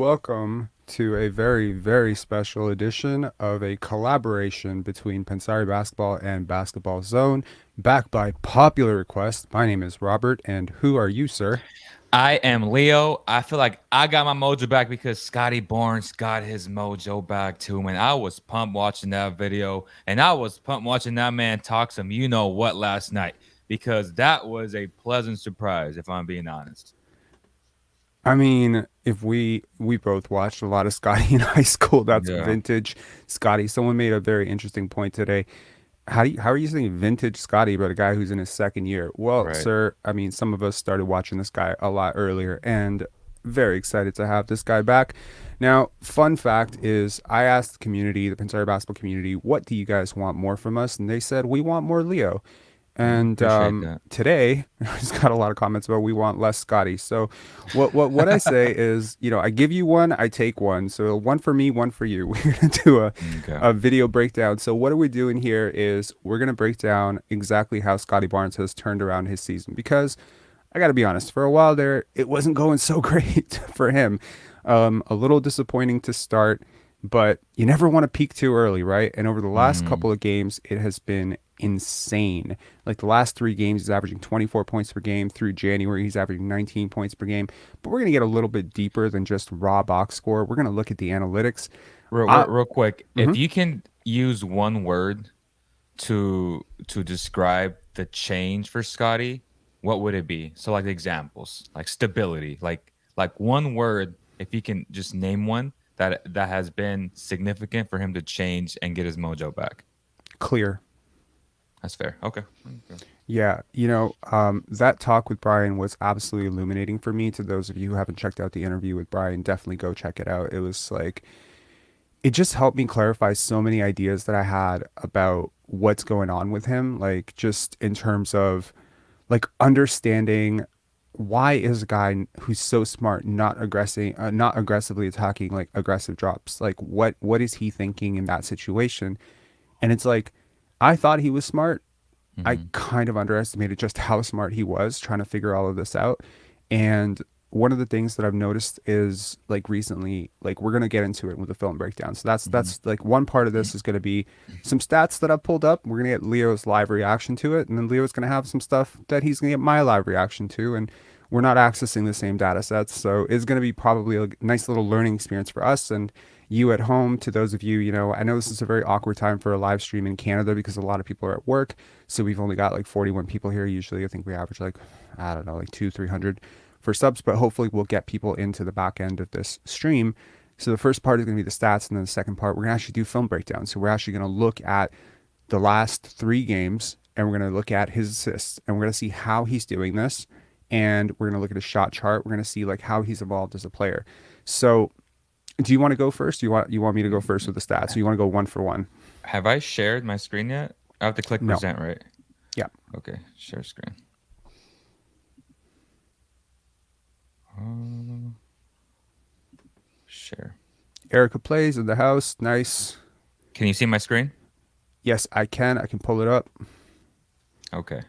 Welcome to a very, very special edition of a collaboration between Pensari Basketball and Basketball Zone, backed by popular request. My name is Robert, and who are you, sir? I am Leo. I feel like I got my mojo back because Scottie Barnes got his mojo back too, man. I was pumped watching that video, and I was pumped watching that man talk some you know what last night because that was a pleasant surprise, if I'm being honest. I mean, if we both watched a lot of Scotty in high school, that's Yeah, vintage Scotty. Someone made a very interesting point today. How are you saying vintage Scotty about a guy who's in his second year? Well, right. sir, I mean, some of us started watching this guy a lot earlier, and very excited to have this guy back. Now, fun fact is, I asked the community, the Pensar basketball community, what do you guys want more from us? And they said we want more Leo. And Appreciate that. today, I just got a lot of comments about we want less Scotty. So, what I say is, I give you one, I take one. So one for me, one for you. We're gonna do Okay. a video breakdown. So what are we doing here is we're gonna break down exactly how Scotty Barnes has turned around his season because I got to be honest, for a while there, it wasn't going so great for him. A little disappointing to start, but you never want to peak too early, right? And over the last Hmm. couple of games, it has been insane. Like the last three games, he's averaging 24 points per game. Through January, he's averaging 19 points per game. But we're going to get a little bit deeper than just raw box score. We're going to look at the analytics. Real, real, Uh, real quick, if mhm. you can use one word to describe the change for Scotty, what would it be? So like examples, like stability, like one word, if you can just name one that has been significant for him to change and get his mojo back. Clear. That's fair. Okay. Okay. Yeah, that talk with Brian was absolutely illuminating for me. To those of you who haven't checked out the interview with Brian, definitely go check it out. It was like, it just helped me clarify so many ideas that I had about what's going on with him, like just in terms of like understanding why is a guy who's so smart not aggressively attacking like aggressive drops. Like what is he thinking in that situation? And it's like I thought he was smart. I Hmm. kind of underestimated just how smart he was trying to figure all of this out. And one of the things that I've noticed is like recently, like we're gonna get into it with the film breakdown. So Hmm. that's like one part of this is gonna be some stats that I've pulled up. We're gonna get Leo's live reaction to it, and then Leo's gonna have some stuff that he's gonna get my live reaction to, and we're not accessing the same data sets, so it's gonna be probably a nice little learning experience for us and you at home. To those of you, I know this is a very awkward time for a live stream in Canada because a lot of people are at work. So we've only got like 41 people here. Usually, I think we average like, I don't know, like 300 for subs, but hopefully we'll get people into the back end of this stream. So the first part is going to be the stats, and then the second part, we're going to actually do film breakdown. So we're actually going to look at the last three games, and we're going to look at his assists, and we're going to see how he's doing this, and we're going to look at his shot chart. We're going to see like how he's evolved as a player. So do you want to go first? Do you want me to go first with the stats? Or you want to go one for one? Have I shared my screen yet? I have to click No. present, right? Yeah. Okay. Share screen. Uh, share. Erica plays in the house. Nice. Can you see my screen? Yes, I can. I can pull it up. Okay.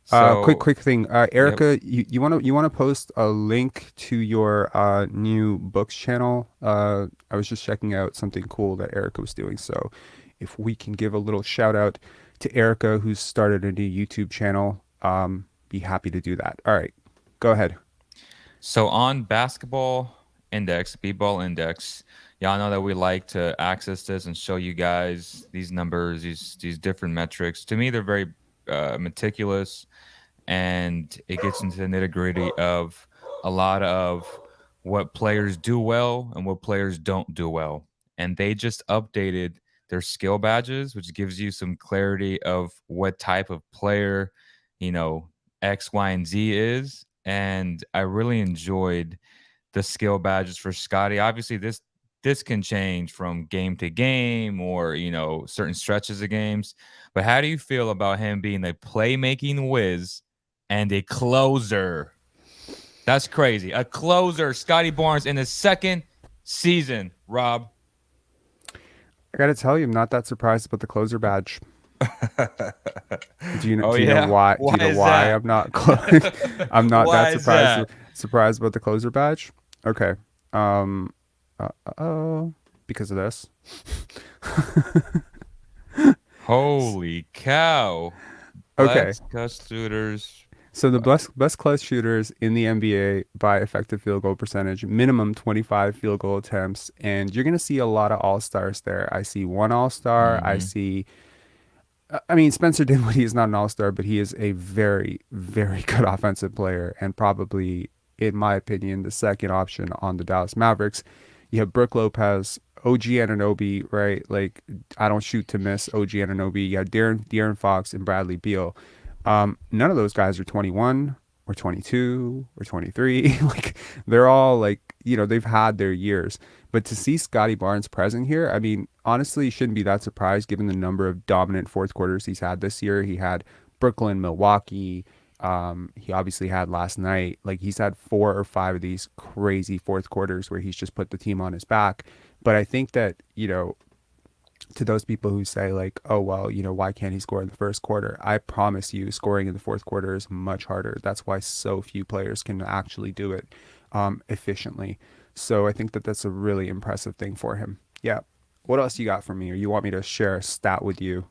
Quick, So, quick thing. yep. Erica, you wanna post a link to your new books channel? I was just checking out something cool that Erica was doing. So, if we can give a little shout out to Erica, who's started a new YouTube channel, be happy to do that. All right, go ahead. So on basketball index, b-ball index, y'all know that we like to access this and show you guys these numbers, these different metrics. To me, they're very meticulous, and it gets into the nitty gritty of a lot of what players do well and what players don't do well. And they just updated their skill badges, which gives you some clarity of what type of player, you know, X, Y, and Z is. And I really enjoyed the skill badges for Scotty. Obviously, this can change from game to game or certain stretches of games. But how do you feel about him being a playmaking whiz and a closer? That's crazy. A closer, Scotty Barnes in his second season, Rob. I gotta tell you, I'm not that surprised about the closer badge. Do you know? Oh Do you know yeah? why? Do Why you know is why that? I'm not? I'm not that Why is surprised. that? Surprised about the closer badge. Okay. Um, oh, because of this. Holy cow. Okay, Let's cuss shooters. so the best clutch shooters in the NBA by effective field goal percentage, minimum 25 field goal attempts, and you're gonna see a lot of all stars there. I see one all star. I Mm-hmm. see I mean, Spencer Dinwiddie is not an all-star, but he is a very, very good offensive player and probably, in my opinion, the second option on the Dallas Mavericks. You have Brook Lopez, OG Anunoby, right? Like, I don't shoot to miss OG Anunoby. You have De'Aaron Fox and Bradley Beal. None of those guys are 21 or 22 or 23. Like, they're all like, they've had their years. But to see Scottie Barnes present here, I mean, honestly, you shouldn't be that surprised given the number of dominant fourth quarters he's had this year. He had Brooklyn, Milwaukee. He obviously had last night. Like he's had 4 or 5 of these crazy fourth quarters where he's just put the team on his back. But I think that, to those people who say like, oh, well, why can't he score in the first quarter? I promise you scoring in the fourth quarter is much harder. That's why so few players can actually do it efficiently. So I think that that's a really impressive thing for him. Yeah. What else you got for me? Or you want me to share a stat with you?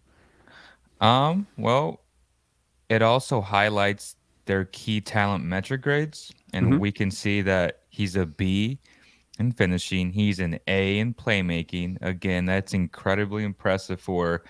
Well, it also highlights their key talent metric grades, and Hmm. we can see that he's a B in finishing. He's an A in playmaking. Again, that's incredibly impressive for,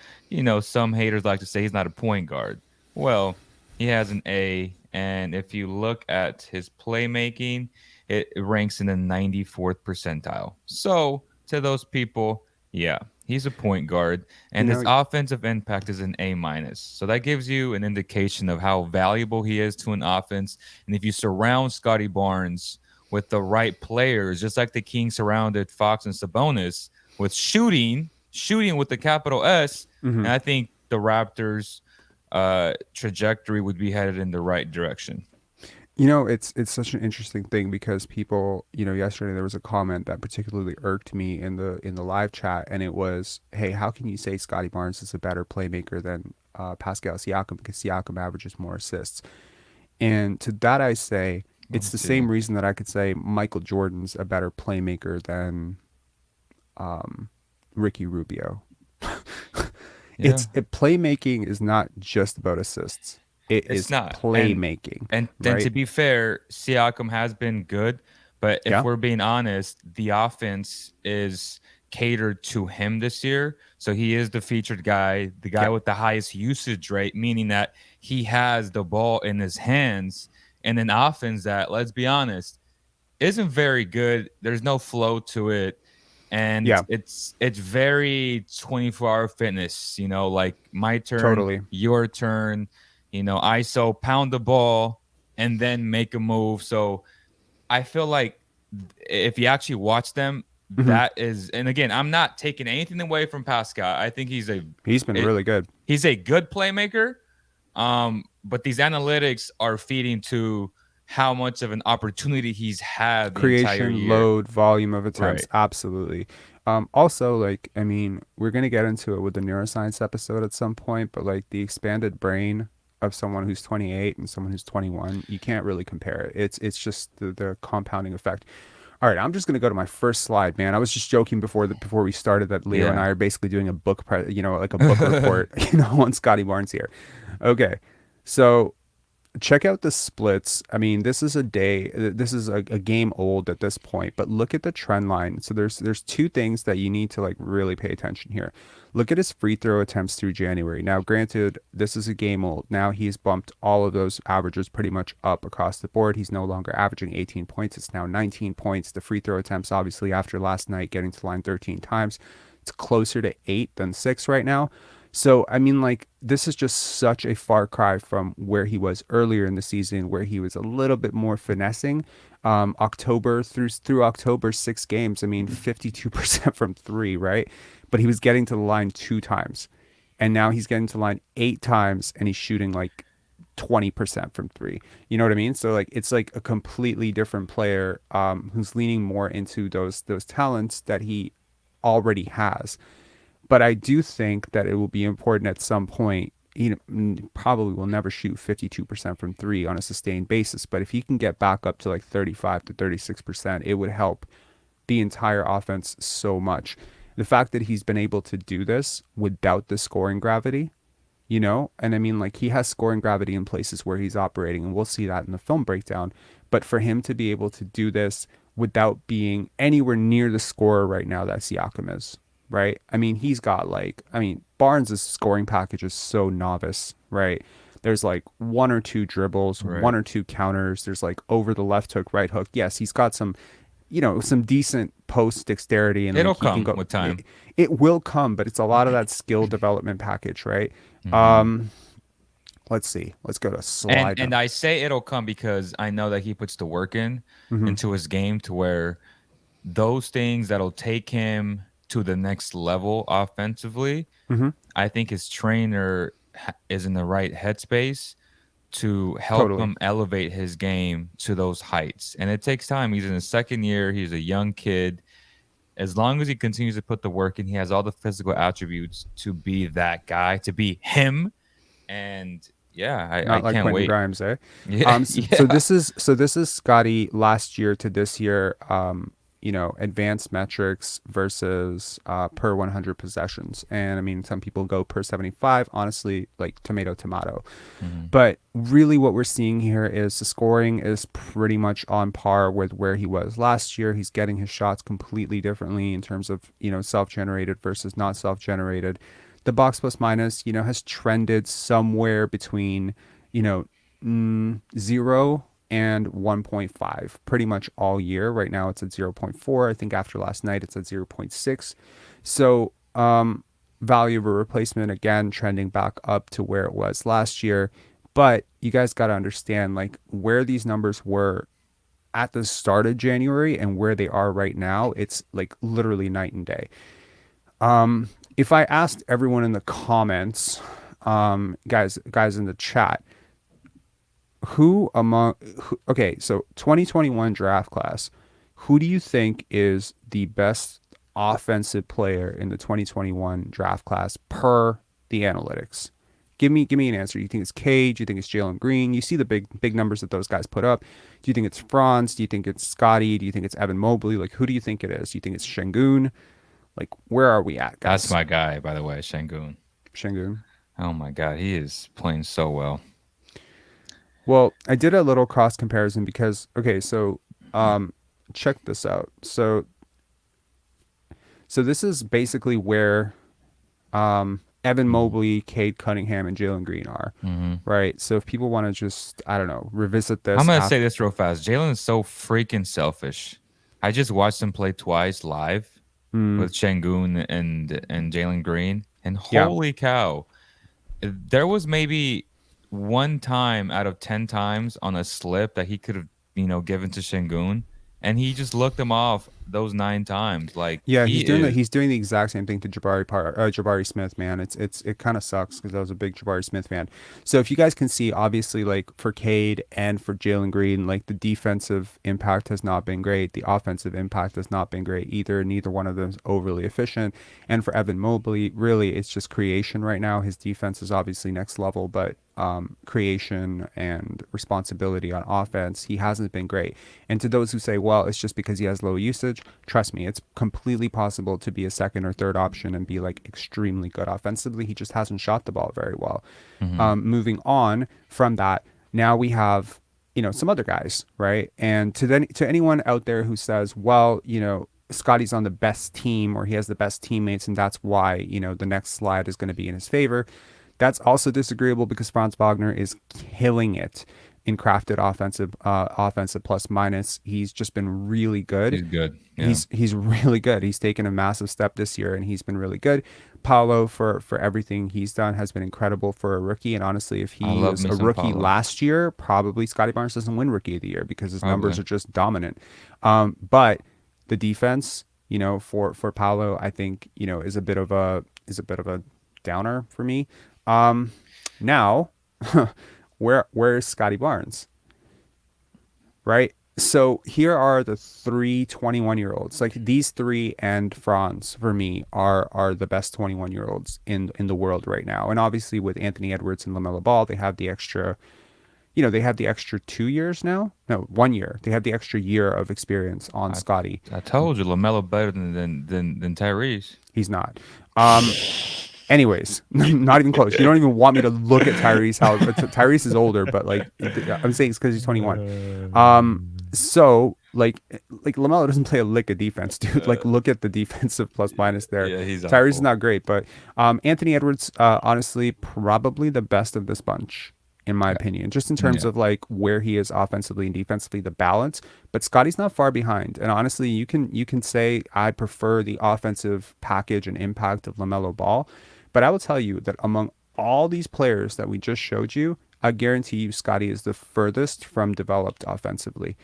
some haters like to say he's not a point guard. Well, he has an A, and if you look at his playmaking, it ranks in the 94th percentile. So, to those people, yeah, he's a point guard, You and his know, offensive impact is an A minus. So that gives you an indication of how valuable he is to an offense. And if you surround Scottie Barnes with the right players, just like the Kings surrounded Fox and Sabonis with shooting with the capital S, mhm. and I think the Raptors' trajectory would be headed in the right direction. It's such an interesting thing because people, yesterday there was a comment that particularly irked me in the live chat, and it was, "Hey, how can you say Scottie Barnes is a better playmaker than Pascal Siakam because Siakam averages more assists?" And to that I say, We'll it's the see. same reason that I could say Michael Jordan's a better playmaker than um, Ricky Rubio. Yeah, Playmaking is not just about assists; it it's is not. playmaking, And then to right? be fair, Siakam has been good, but if Yeah. we're being honest, the offense is catered to him this year. So he is the featured guy, the guy Yep. with the highest usage rate, meaning that he has the ball in his hands and an offense that, let's be honest, isn't very good. There's no flow to it. And Yeah. it's very 24-hour fitness, like my turn, Totally. your turn, ISO pound the ball and then make a move. So I feel like if you actually watch them, Hmm. that is, and again, I'm not taking anything away from Pascal. I think He's been it, really good. he's a good playmaker. But these analytics are feeding to how much of an opportunity he's had the entire Creation, year. load, volume of attempts, Right. absolutely. Also, like, I mean, we're gonna get into it with the neuroscience episode at some point, but like the expanded brain of someone who's 28 and someone who's 21, you can't really compare it. It's just the compounding effect. All right, I'm just gonna go to my first slide, man. I was just joking before we started that Leo and Yeah. I are basically doing a like a book report, on Scotty Barnes here. Okay, so check out the splits. I mean, this is a game old at this point, but look at the trend line. So there's two things that you need to like really pay attention here. Look at his free throw attempts through January. Now, granted, this is a game old. Now he's bumped all of those averages pretty much up across the board. He's no longer averaging 18 points. It's now 19 points. The free throw attempts, obviously, after last night getting to the line 13 times, it's closer to 8 than 6 right now. So, I mean, like, this is just such a far cry from where he was earlier in the season, where he was a little bit more finessing. October through October, 6 games. I mean, 52% from three, right? But he was getting to the line 2 times, and now he's getting to the line 8 times, and he's shooting like 20% from three. You know what I mean? So like, it's like a completely different player, who's leaning more into those talents that he already has. But I do think that it will be important at some point. Probably will never shoot 52% from three on a sustained basis. But if he can get back up to like 35 to 36%, it would help the entire offense so much. The fact that he's been able to do this without the scoring gravity, you know? And I mean, like, he has scoring gravity in places where he's operating, and we'll see that in the film breakdown. But for him to be able to do this without being anywhere near the scorer right now that Siakam is, right? I mean, he's got like, I mean, Barnes' scoring package is so novice, right? There's like one or two dribbles, Right. one or two counters. There's like over the left hook, right hook. Yes, he's got some, you know, some decent post dexterity, and It'll like he can come go. with time. It will come, but it's a lot of that skill development package, right? Hmm. Um, let's see. Let's go to And slide. and I say it'll come because I know that he puts the work in Mm-hmm. into his game to where those things that'll take him to the next level offensively. Mm-hmm. I think his trainer is in the right headspace to help Totally. him elevate his game to those heights. And it takes time. He's in his second year. He's a young kid. As long as he continues to put the work in, he has all the physical attributes to be that guy, to be him. And yeah, I Not like can't Quentin wait. Grimes, eh? Yeah, So yeah. this is Scotty last year to this year. You know, advanced metrics versus per 100 possessions, and I mean, some people go per 75. Honestly, like tomato tomato. Hmm. But really, what we're seeing here is the scoring is pretty much on par with where he was last year. He's getting his shots completely differently in terms of, you know, self-generated versus not self-generated. The box plus minus, you know, has trended somewhere between, you know, 0 and 1.5 pretty much all year. Right now it's at 0.4. I think after last night it's at 0.6. So, value of a replacement again trending back up to where it was last year. But you guys got to understand like where these numbers were at the start of January and where they are right now. It's like literally night and day. If I asked everyone in the comments, guys in the chat, okay, so 2021 draft class, who do you think is the best offensive player in the 2021 draft class per the analytics? Give me an answer. Do you think it's Cade? Do you think it's Jalen Green? You see the big numbers that those guys put up. Do you think it's Franz? Do you think it's Scotty? Do you think it's Evan Mobley? Like, who do you think it is? Do you think it's Şengün? Like, where are we at, That's guys? my guy, by the way, Shangoon. Şengün. Oh my God, he is playing so well. Well, I did a little cross comparison because okay, so um check this out. So this is basically where Evan Mhm. Mobley, Cade Cunningham, and Jalen Green are, Hmm. right? So if people want to just I don't know revisit I'm this gonna say after, this real fast. Jalen is so freaking selfish. I just watched him play twice live mm, with Shangoon and Jalen Green, and yeah, holy cow, there was maybe one time out of 10 times on a slip that he could have, given to Shangoon, and he just looked him off those 9 times. Like yeah, he is. he's doing the exact same thing to Jabari Smith, man. It kind of sucks because I was a big Jabari Smith fan. So if you guys can see, obviously, like for Cade and for Jalen Green, like the defensive impact has not been great. The offensive impact has not been great either. Neither one of them is overly efficient. And for Evan Mobley, really, it's just creation right now. His defense is obviously next level, but creation and responsibility on offense, he hasn't been great. And to those who say, well, it's just because he has low usage, trust me, it's completely possible to be a second or third option and be like extremely good offensively. He just hasn't shot the ball very well. Hmm. Moving on from that, now we have, you know, some other guys, right? And to anyone out there who says, well, you know, Scotty's on the best team or he has the best teammates and that's why, you know, the next slide is going to be in his favor. That's also disagreeable because Franz Wagner is killing it in crafted offensive plus minus. He's just been really good. He's good. Yeah, He's really good. He's taken a massive step this year and he's been really good. Paolo for everything he's done has been incredible for a rookie. And honestly, if I he love was me a some rookie Paulo. last year, probably Scottie Barnes doesn't win rookie of the year because his numbers Probably. are just dominant. But the defense, you know, for Paolo, I think, you know, is a bit of a downer for me. Now, where's Scottie Barnes, right? So here are the three 21-year olds. Like these three and Franz for me are the best 21-year olds in the world right now. And obviously with Anthony Edwards and LaMelo Ball, they have the extra, they have the extra 2 years now. No, 1 year. They have the extra year of experience on I Scotty. I told you Lamelo better than Tyrese. He's not. Um, Anyways, not even close. You don't even want me to look at Tyrese. How Tyrese is older, but like I'm saying it's because he's 21. So like Lamelo doesn't play a lick of defense, dude. Like look at the defensive plus minus there. Yeah, he's Tyrese is awful. not great, but Anthony Edwards, honestly, probably the best of this bunch in my opinion, just in terms Yeah. of like where he is offensively and defensively, the balance. But Scotty's not far behind, and honestly, you can say I prefer the offensive package and impact of LaMelo Ball, but I will tell you that among all these players that we just showed you, I guarantee you Scotty is the furthest from developed offensively.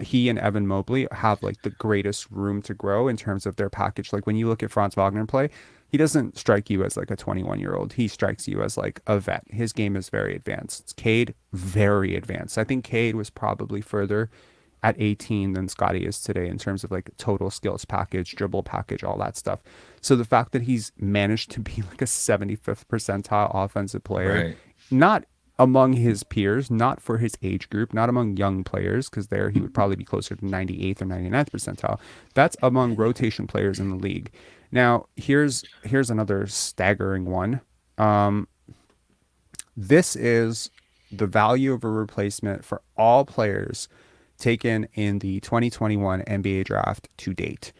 He and Evan Mobley have like the greatest room to grow in terms of their package. Like when you look at Franz Wagner play, he doesn't strike you as like a 21-year-old. He strikes you as like a vet. His game is very advanced. Cade, very advanced. I think Cade was probably further at 18 than Scotty is today in terms of like total skills package, dribble package, all that stuff. So the fact that he's managed to be like a 75th percentile offensive player, Right. not among his peers, not for his age group, not among young players, because there he would probably be closer to 98th or 99th percentile. That's among rotation players in the league. Now, here's another staggering one. Um, this is the value of a replacement for all players taken in the 2021 NBA draft to date.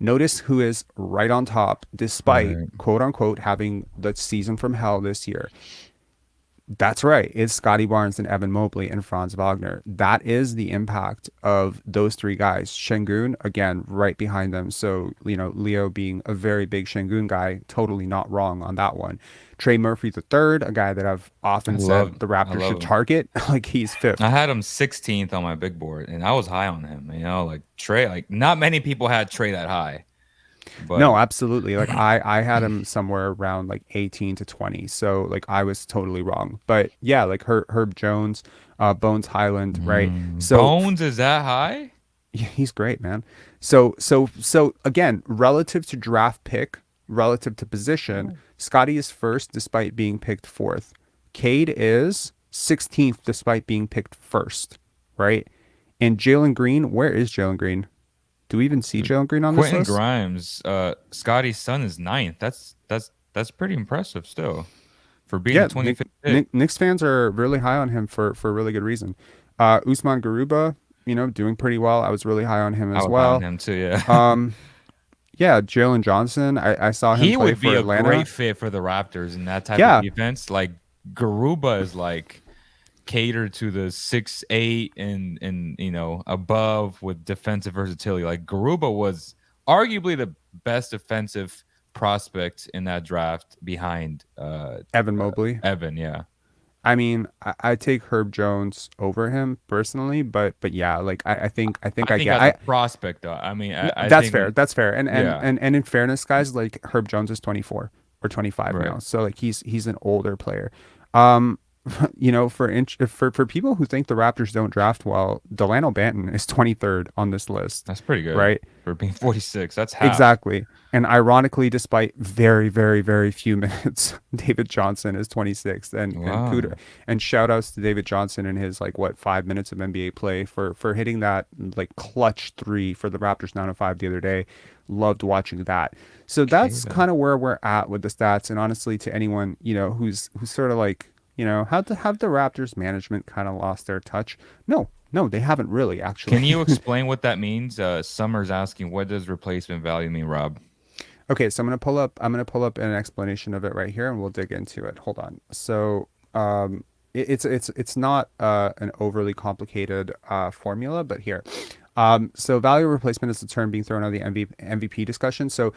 Notice who is right on top, despite Right. quote unquote having the season from hell this year. That's right. It's Scottie Barnes and Evan Mobley and Franz Wagner. That is the impact of those three guys. Şengün, again, right behind them. So, Leo being a very big Şengün guy, totally not wrong on that one. Trey Murphy the third, a guy that I've often said the I Raptors love should him. target, like he's I fifth. had him 16th on my big board, and I was high on him. Like Trey, like not many people had Trey that high, but No, absolutely. Like I had him somewhere around like 18 to 20. So like I was totally wrong. But yeah, like Herb Jones, Bones Highland, right? So Bones is that high? yeah, he's great, man. So again, relative to draft pick, relative to position, Scotty is first despite being picked fourth. Cade is 16th despite being picked first, right? And Jalen Green, where is Jalen Green? Do we even see Jalen Green on this Quentin list? Grimes, Scotty's son is ninth. That's pretty impressive still for being the Yeah, 25th pick. Knicks fans are really high on him for a really good reason. Usman Garuba, doing pretty well. I was really high on him I as was high on well. him too. Yeah, Um, yeah, Jalen Johnson. I saw him he play would be for a great Atlanta. fit for the Raptors in that type of Yeah, defense. Like Garuba is like catered to the 6'8" and above with defensive versatility. Like Garuba was arguably the best defensive prospect in that draft behind Evan Mobley. Evan. Yeah, I mean, I take Herb Jones over him personally, but yeah, like I think I I think get as a I prospect though, I mean, I that's think fair. That's fair. yeah, And in fairness, guys, like Herb Jones is 24 or 25 right. now. So like he's an older player. Um for people who think the Raptors don't draft well, Delano Banton is 23rd on this list, That's pretty good right? for being 46. That's half. Exactly. And ironically, despite very, very, very few minutes, David Johnson is 26th. And Wow. kudos and shout outs to David Johnson in his like what 5 minutes of NBA play for hitting that like clutch three for the Raptors 905 the other day. Loved watching that. So Okay that's then. kind of where we're at with the stats. And honestly, to anyone, who's sort of like, have the Raptors management kind of lost their touch? No, no, they haven't really actually. Can you explain what that means? Summer's asking, what does replacement value mean, Rob? Okay, so I'm gonna pull up an explanation of it right here, and we'll dig into it. Hold on. So it's not an overly complicated formula, but here. So value replacement is the term being thrown out of the MVP discussion. So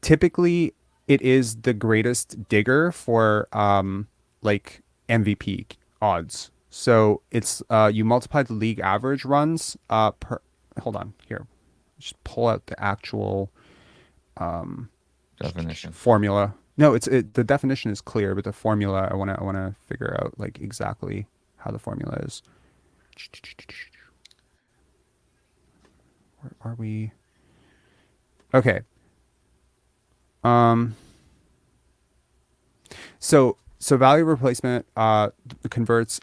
typically, it is the greatest digger for like MVP odds. So it's you multiply the league average runs per. Hold on here. Just pull out the actual Definition. formula. No, the definition is clear, but the formula I want to figure out like exactly how the formula is. Where are we? Okay. Um so value replacement converts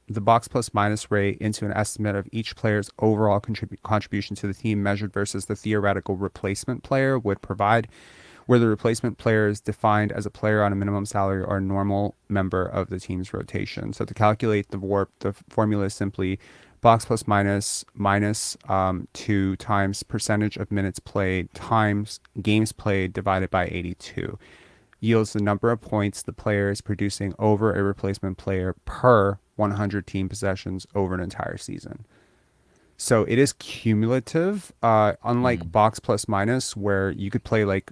the box plus minus rate into an estimate of each player's overall contribution to the team measured versus the theoretical replacement player would provide, where the replacement player is defined as a player on a minimum salary or a normal member of the team's rotation. So to calculate the warp, the formula is simply box plus minus 2 times percentage of minutes played times games played divided by 82 yields the number of points the player is producing over a replacement player per 100 team possessions over an entire season. So it is cumulative, unlike Mm, box plus minus, where you could play like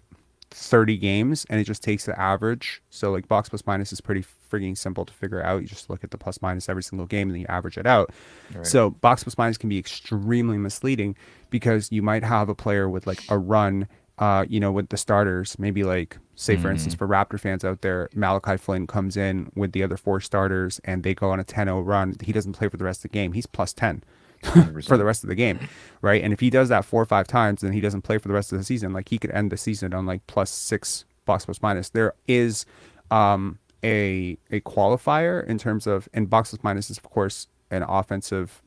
30 games and it just takes the average. So like box plus minus is pretty freaking simple to figure out. You just look at the plus minus every single game and then you average it out. right. So box plus minus can be extremely misleading because you might have a player with like a run, with the starters, maybe like say for instance Mm, for Raptor fans out there, Malachi Flynn comes in with the other four starters and they go on a 10-0 run. He doesn't play for the rest of the game. He's plus 10 for the 100%. rest of the game, right? And if he does that 4 or 5 times, then he doesn't play for the rest of the season. Like he could end the season on like +6 box plus minus. There is a qualifier in terms of, and box plus minus is of course an offensive.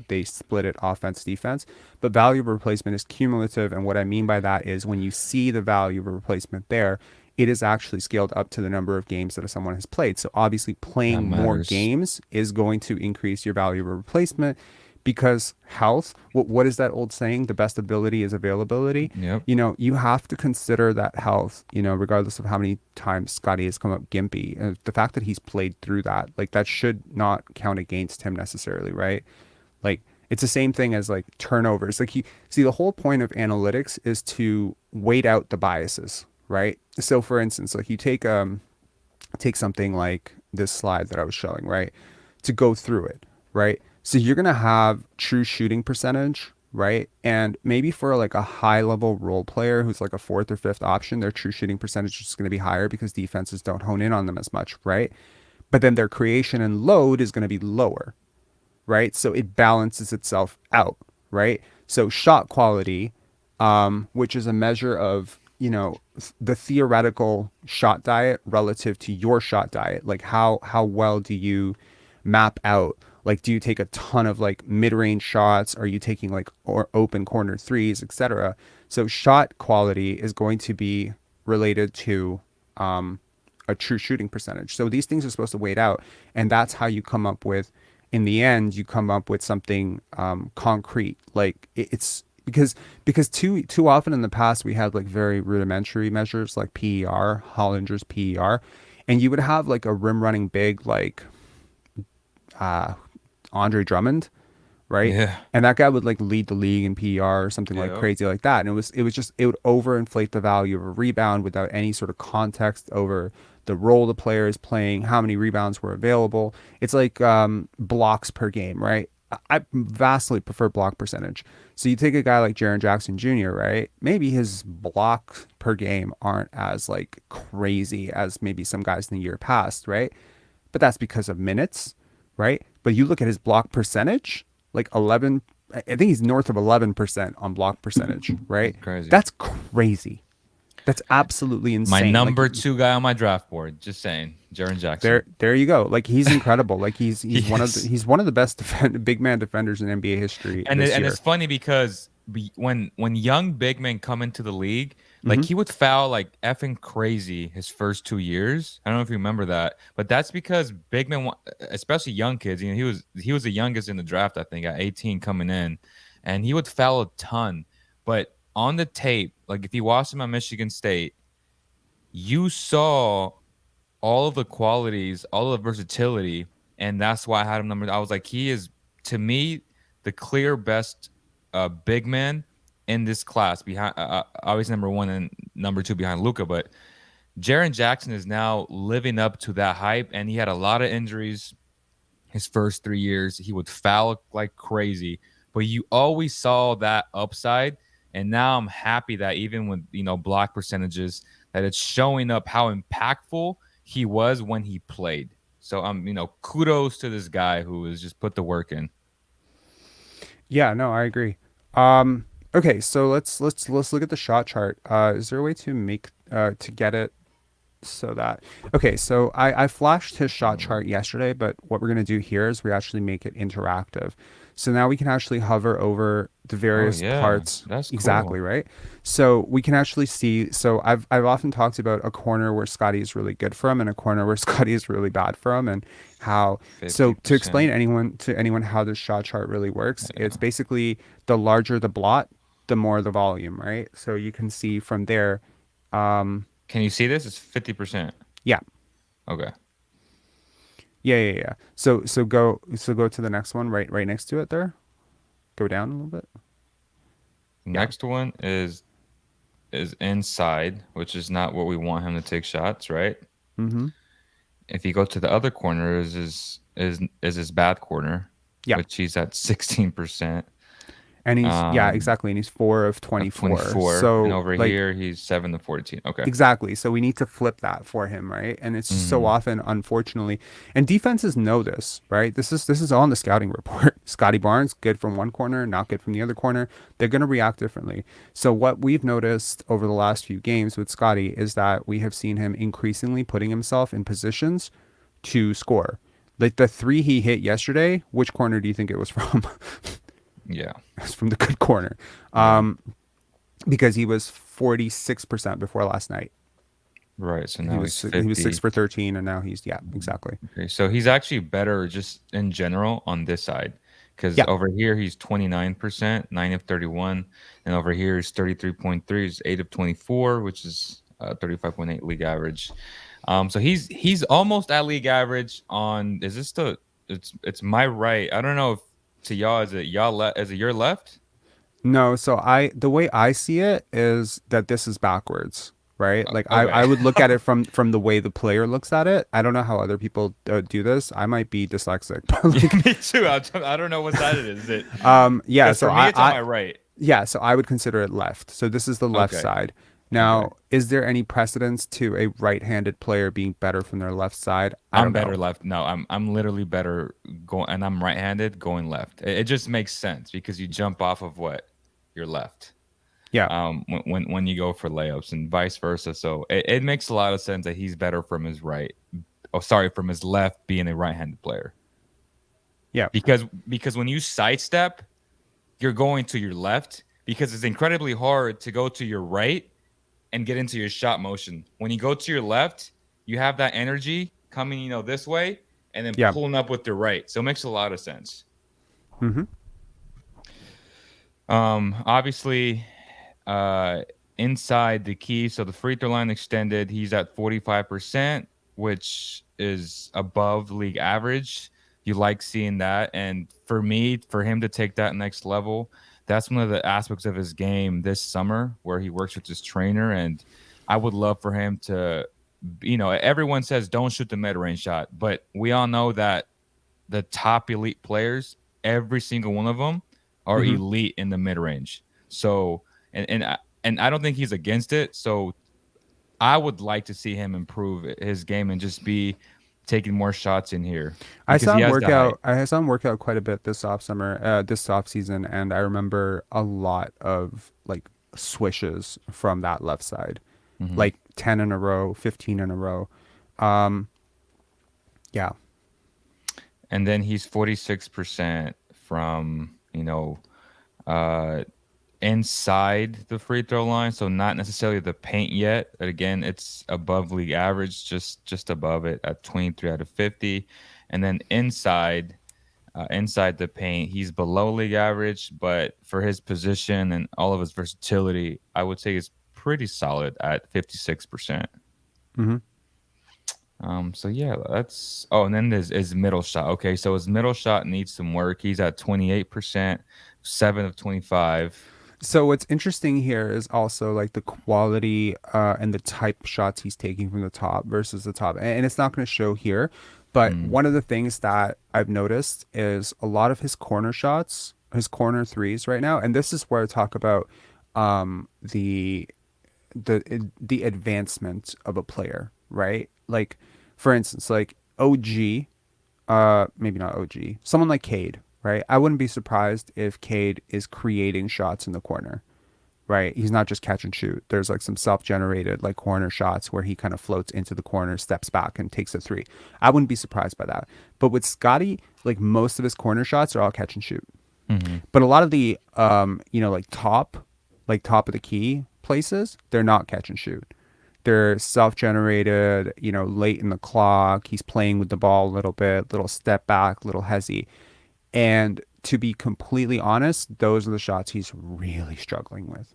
They split it offense defense, but value of replacement is cumulative. And what I mean by that is when you see the value of a replacement there, it is actually scaled up to the number of games that someone has played. So obviously That playing more matters. games is going to increase your value of a replacement because health, what is that old saying? The best ability is availability. Yep. You have to consider that health, regardless of how many times Scotty has come up gimpy. And the fact that he's played through that, like that should not count against him necessarily, right? Like it's the same thing as like turnovers. Like you see the whole point of analytics is to wait out the biases, right? So for instance, like you take something like this slide that I was showing, right? To go through it, right? So you're going to have true shooting percentage, right? And maybe for like a high level role player who's like a fourth or fifth option, their true shooting percentage is going to be higher because defenses don't hone in on them as much, right? But then their creation and load is going to be lower, right? So it balances itself out, right? So shot quality, which is a measure of, the theoretical shot diet relative to your shot diet. Like how well do you map out? Like, do you take a ton of like mid-range shots? Are you taking like or open corner threes, etc.? So shot quality is going to be related to a true shooting percentage. So these things are supposed to wait out, and that's how you come up with, in the end, you come up with something concrete. Like it's because too often in the past we had like very rudimentary measures like PER, Hollinger's PER, and you would have like a rim running big like uh, Andre Drummond, right? Yeah. And that guy would like lead the league in PER or something like Yep. crazy like that. And it was just it would overinflate the value of a rebound without any sort of context over the role the player is playing, how many rebounds were available. It's like blocks per game, right? I vastly prefer block percentage. So you take a guy like Jaren Jackson Jr., right? Maybe his blocks per game aren't as like crazy as maybe some guys in the year past, right? But that's because of minutes, right? But you look at his block percentage, like 11, I think he's north of 11% on block percentage, right? Crazy. That's crazy. That's absolutely My insane. Like number two guy on my draft board. Just saying, Jaren Jackson. there you go. Like he's incredible. Like he's He he's one of the, is. he's one of the best big man defenders in NBA history this And it's year. funny because when young big men come into the league, like Hmm. he would foul like effing crazy his first 2 years. I don't know if you remember that, but that's because big men, especially young kids, he was the youngest in the draft, I think, at 18 coming in, and he would foul a ton. But on the tape, like if you watched him at Michigan State, you saw all of the qualities, all of the versatility, and that's why I had him number. I was like, he is to me the clear best big man in this class. Behind obviously number one and number two behind Luca, but Jaren Jackson is now living up to that hype, and he had a lot of injuries his first 3 years. He would foul like crazy, but you always saw that upside. And now I'm happy that even with block percentages, that it's showing up how impactful he was when he played. So kudos to this guy who has just put the work in. Yeah, no, I agree. Okay, so let's look at the shot chart. Is there a way to make to get it? So that okay, so I flashed his shot chart yesterday, but what we're gonna do here is we actually make it interactive. So now we can actually hover over the Oh various yeah, parts that's exactly, cool. right? So we can actually see. So I've often talked about a corner where Scotty is really good from and a corner where Scotty is really bad from, and how. Fifty So to explain percent. anyone how this shot chart really works, it's basically the larger the blot, the more the volume, right? So you can see from there. Can you see this? It's 50%. Yeah. Okay. Yeah. So go to the next one right next to it there. Go down a little bit. Yeah. Next one is inside, which is not what we want him to take shots, right? Mm-hmm. If you go to the other corner, is his bad corner, Yeah. which he's at 16%. And he's yeah, Um, exactly. And he's 4 of 24. 24, and So over like here he's 7 to 14. Okay. exactly. So we need to flip that for him, right? And it's just so Hmm. often, unfortunately, and defenses know this, right? This is all in the scouting report. Scottie Barnes, good from one corner, not good from the other corner. They're going to react differently. So what we've noticed over the last few games with Scottie is that we have seen him increasingly putting himself in positions to score. Like the three he hit yesterday, which corner do you think it was from? Yeah. It was from the good corner, Yeah. because he was 46% before last night. Right. So He now was he's he was six 50. for 13, and now he's yeah, exactly. Okay. So he's actually better just in general on this side. Because Yeah, over here he's 29%, 9 of 31. And over here is 33.3, is 8 of 24, which is 35.8 league average. So he's almost at league average on, is this the, it's my right. I don't know if to y'all, is it y'all left, is it your left? no. So the way I see it is that this is backwards, right? Like Okay. I would look at it from the way the player looks at it. I don't know how other people do this. I might be dyslexic, but Yeah, like me too. I don't know what side it is. Is it? yeah. Because So for me, it's on my right. yeah. So I would consider it left. So this is the left Okay. side. Okay. Now, is there any precedence to a right-handed player being better from their left side? I I'm don't better know. left. No, I'm literally better going, and I'm right-handed going left. It just makes sense because you jump off of what your left. Yeah. When you go for layups and vice versa. So it makes a lot of sense that he's better from his right. Oh, sorry, from his left, being a right-handed player. Yeah. Because when you sidestep, you're going to your left because it's incredibly hard to go to your right and get into your shot motion. When you go to your left, you have that energy coming, this way and then Yeah. pulling up with the right. So it makes a lot of sense. Mm-hmm. Obviously, uh, inside the key, so the free throw line extended, he's at 45%, which is above league average. You like seeing that. And for me, for him to take that next level, that's one of the aspects of his game this summer where he works with his trainer. And I would love for him to, everyone says don't shoot the mid range shot, but we all know that the top elite players, every single one of them are Mm-hmm. elite in the mid range. So, and I don't think he's against it. So I would like to see him improve his game and just be taking more shots in here because he has the height. I saw him work out quite a bit this off season, and I remember a lot of like swishes from that left side, Hmm. like 10 in a row, 15 in a row. Um, yeah. And then he's 46% from, uh, inside the free throw line, so not necessarily the paint yet. But again, it's above league average, just above it at 23 out of 50. And then inside the paint, he's below league average, but for his position and all of his versatility, I would say he's pretty solid at 56%. Mm-hmm. So yeah, that's and then there's his middle shot. Okay, so his middle shot needs some work. He's at 28%, 7 of 25. So what's interesting here is also like the quality and the type of shots he's taking from the top versus the top. And it's not going to show here, but Mm, one of the things that I've noticed is a lot of his corner shots, his corner threes right now, and this is where I talk about um, the the advancement of a player, right? Like for instance, like OG, maybe not OG, someone like Cade, right? I wouldn't be surprised if Cade is creating shots in the corner, right? He's not just catch and shoot. There's like some self-generated like corner shots where he kind of floats into the corner, steps back, and takes a three. I wouldn't be surprised by that. But with Scotty, like most of his corner shots are all catch and shoot. Mm-hmm. But a lot of the like top of the key places, they're not catch and shoot. They're self-generated, late in the clock. He's playing with the ball a little bit, little step back, little hezzy. And to be completely honest, those are the shots he's really struggling with.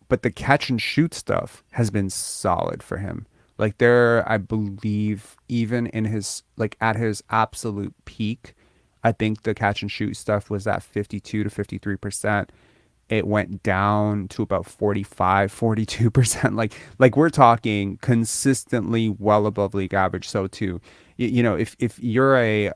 But the catch and shoot stuff has been solid for him. Like there, I believe even in his like at his absolute peak, I think the catch and shoot stuff was at 52 to 53%. It went down to about 45, 42%. Like we're talking consistently well above league average. So too, if you're a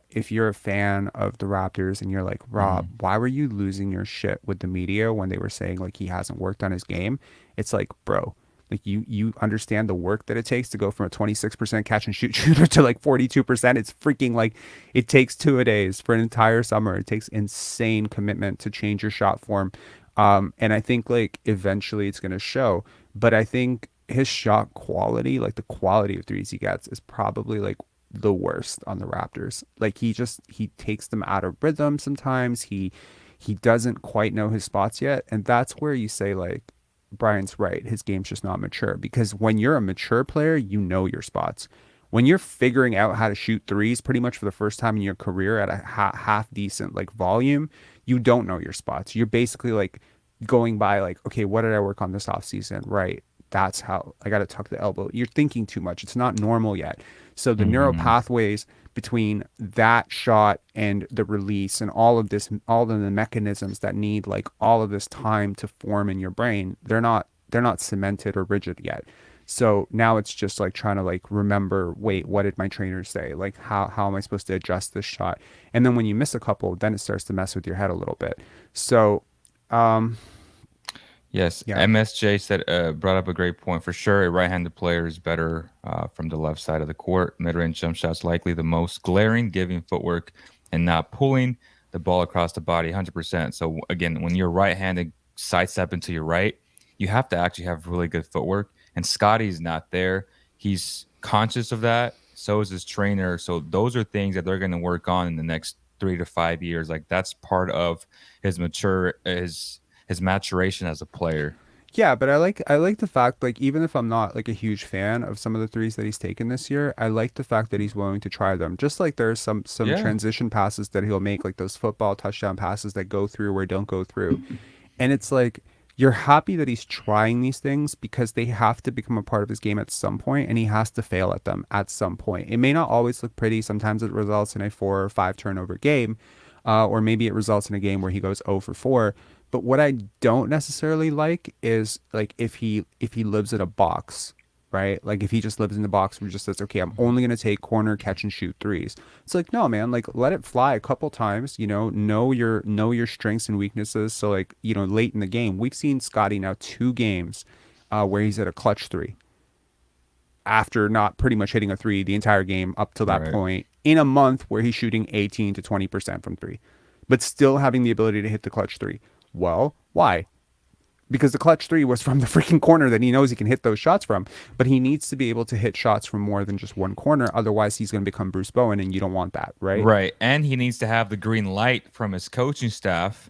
fan of the Raptors and you're like, Rob, Mm-hmm. why were you losing your shit with the media when they were saying like he hasn't worked on his game? It's like, bro, like you understand the work that it takes to go from a 26% catch and shoot shooter to like 42%. It's freaking like it takes 2 a days for an entire summer. It takes insane commitment to change your shot form. And I think like eventually it's gonna show. But I think his shot quality, like the quality of threes he gets, is probably like the worst on the Raptors. Like he takes them out of rhythm sometimes. He doesn't quite know his spots yet. And that's where you say like Brian's right. His game's just not mature because when you're a mature player, you know your spots. When you're figuring out how to shoot threes pretty much for the first time in your career at a half decent like volume, you don't know your spots. You're basically like going by like, okay, what did I work on this off season? Right. That's how I got to tuck the elbow. You're thinking too much. It's not normal yet. So the neural Mm-hmm. pathways between that shot and the release and all of this, all of the mechanisms that need like all of this time to form in your brain, they're not cemented or rigid yet. So now it's just like trying to like remember, wait, what did my trainer say? Like how am I supposed to adjust this shot? And then when you miss a couple, then it starts to mess with your head a little bit. So um Yes, yeah. MSJ said brought up a great point. For sure, a right-handed player is better from the left side of the court. Mid-range jump shots likely the most glaring, giving footwork and not pulling the ball across the body 100%. So again, when you're right-handed, sidestep into your right, you have to actually have really good footwork. And Scotty's not there. He's conscious of that. So is his trainer. So those are things that they're going to work on in the next 3 to 5 years. Like that's part of his maturation as a player. Yeah, but I like the fact like even if I'm not like a huge fan of some of the threes that he's taken this year, I like the fact that he's willing to try them. Just like there's some Yeah. transition passes that he'll make, like those football touchdown passes that go through or don't go through. And it's like you're happy that he's trying these things because they have to become a part of his game at some point and he has to fail at them at some point. It may not always look pretty. Sometimes it results in a 4 or 5 turnover game, or maybe it results in a game where he goes 0 for 4. But what I don't necessarily like is like if he lives in a box, right? Like if he just lives in the box where he just says, okay, I'm only gonna take corner catch and shoot threes. It's like no, man. Like let it fly a couple times. Know your strengths and weaknesses. So like late in the game, we've seen Scotty now 2 games, where he's at a clutch three after not pretty much hitting a three the entire game up to that Right. point in a month where he's shooting 18 to 20% from three, but still having the ability to hit the clutch three. Well, why? Because the clutch three was from the freaking corner that he knows he can hit those shots from, but he needs to be able to hit shots from more than just one corner. Otherwise, he's going to become Bruce Bowen, and you don't want that, right? Right. And he needs to have the green light from his coaching staff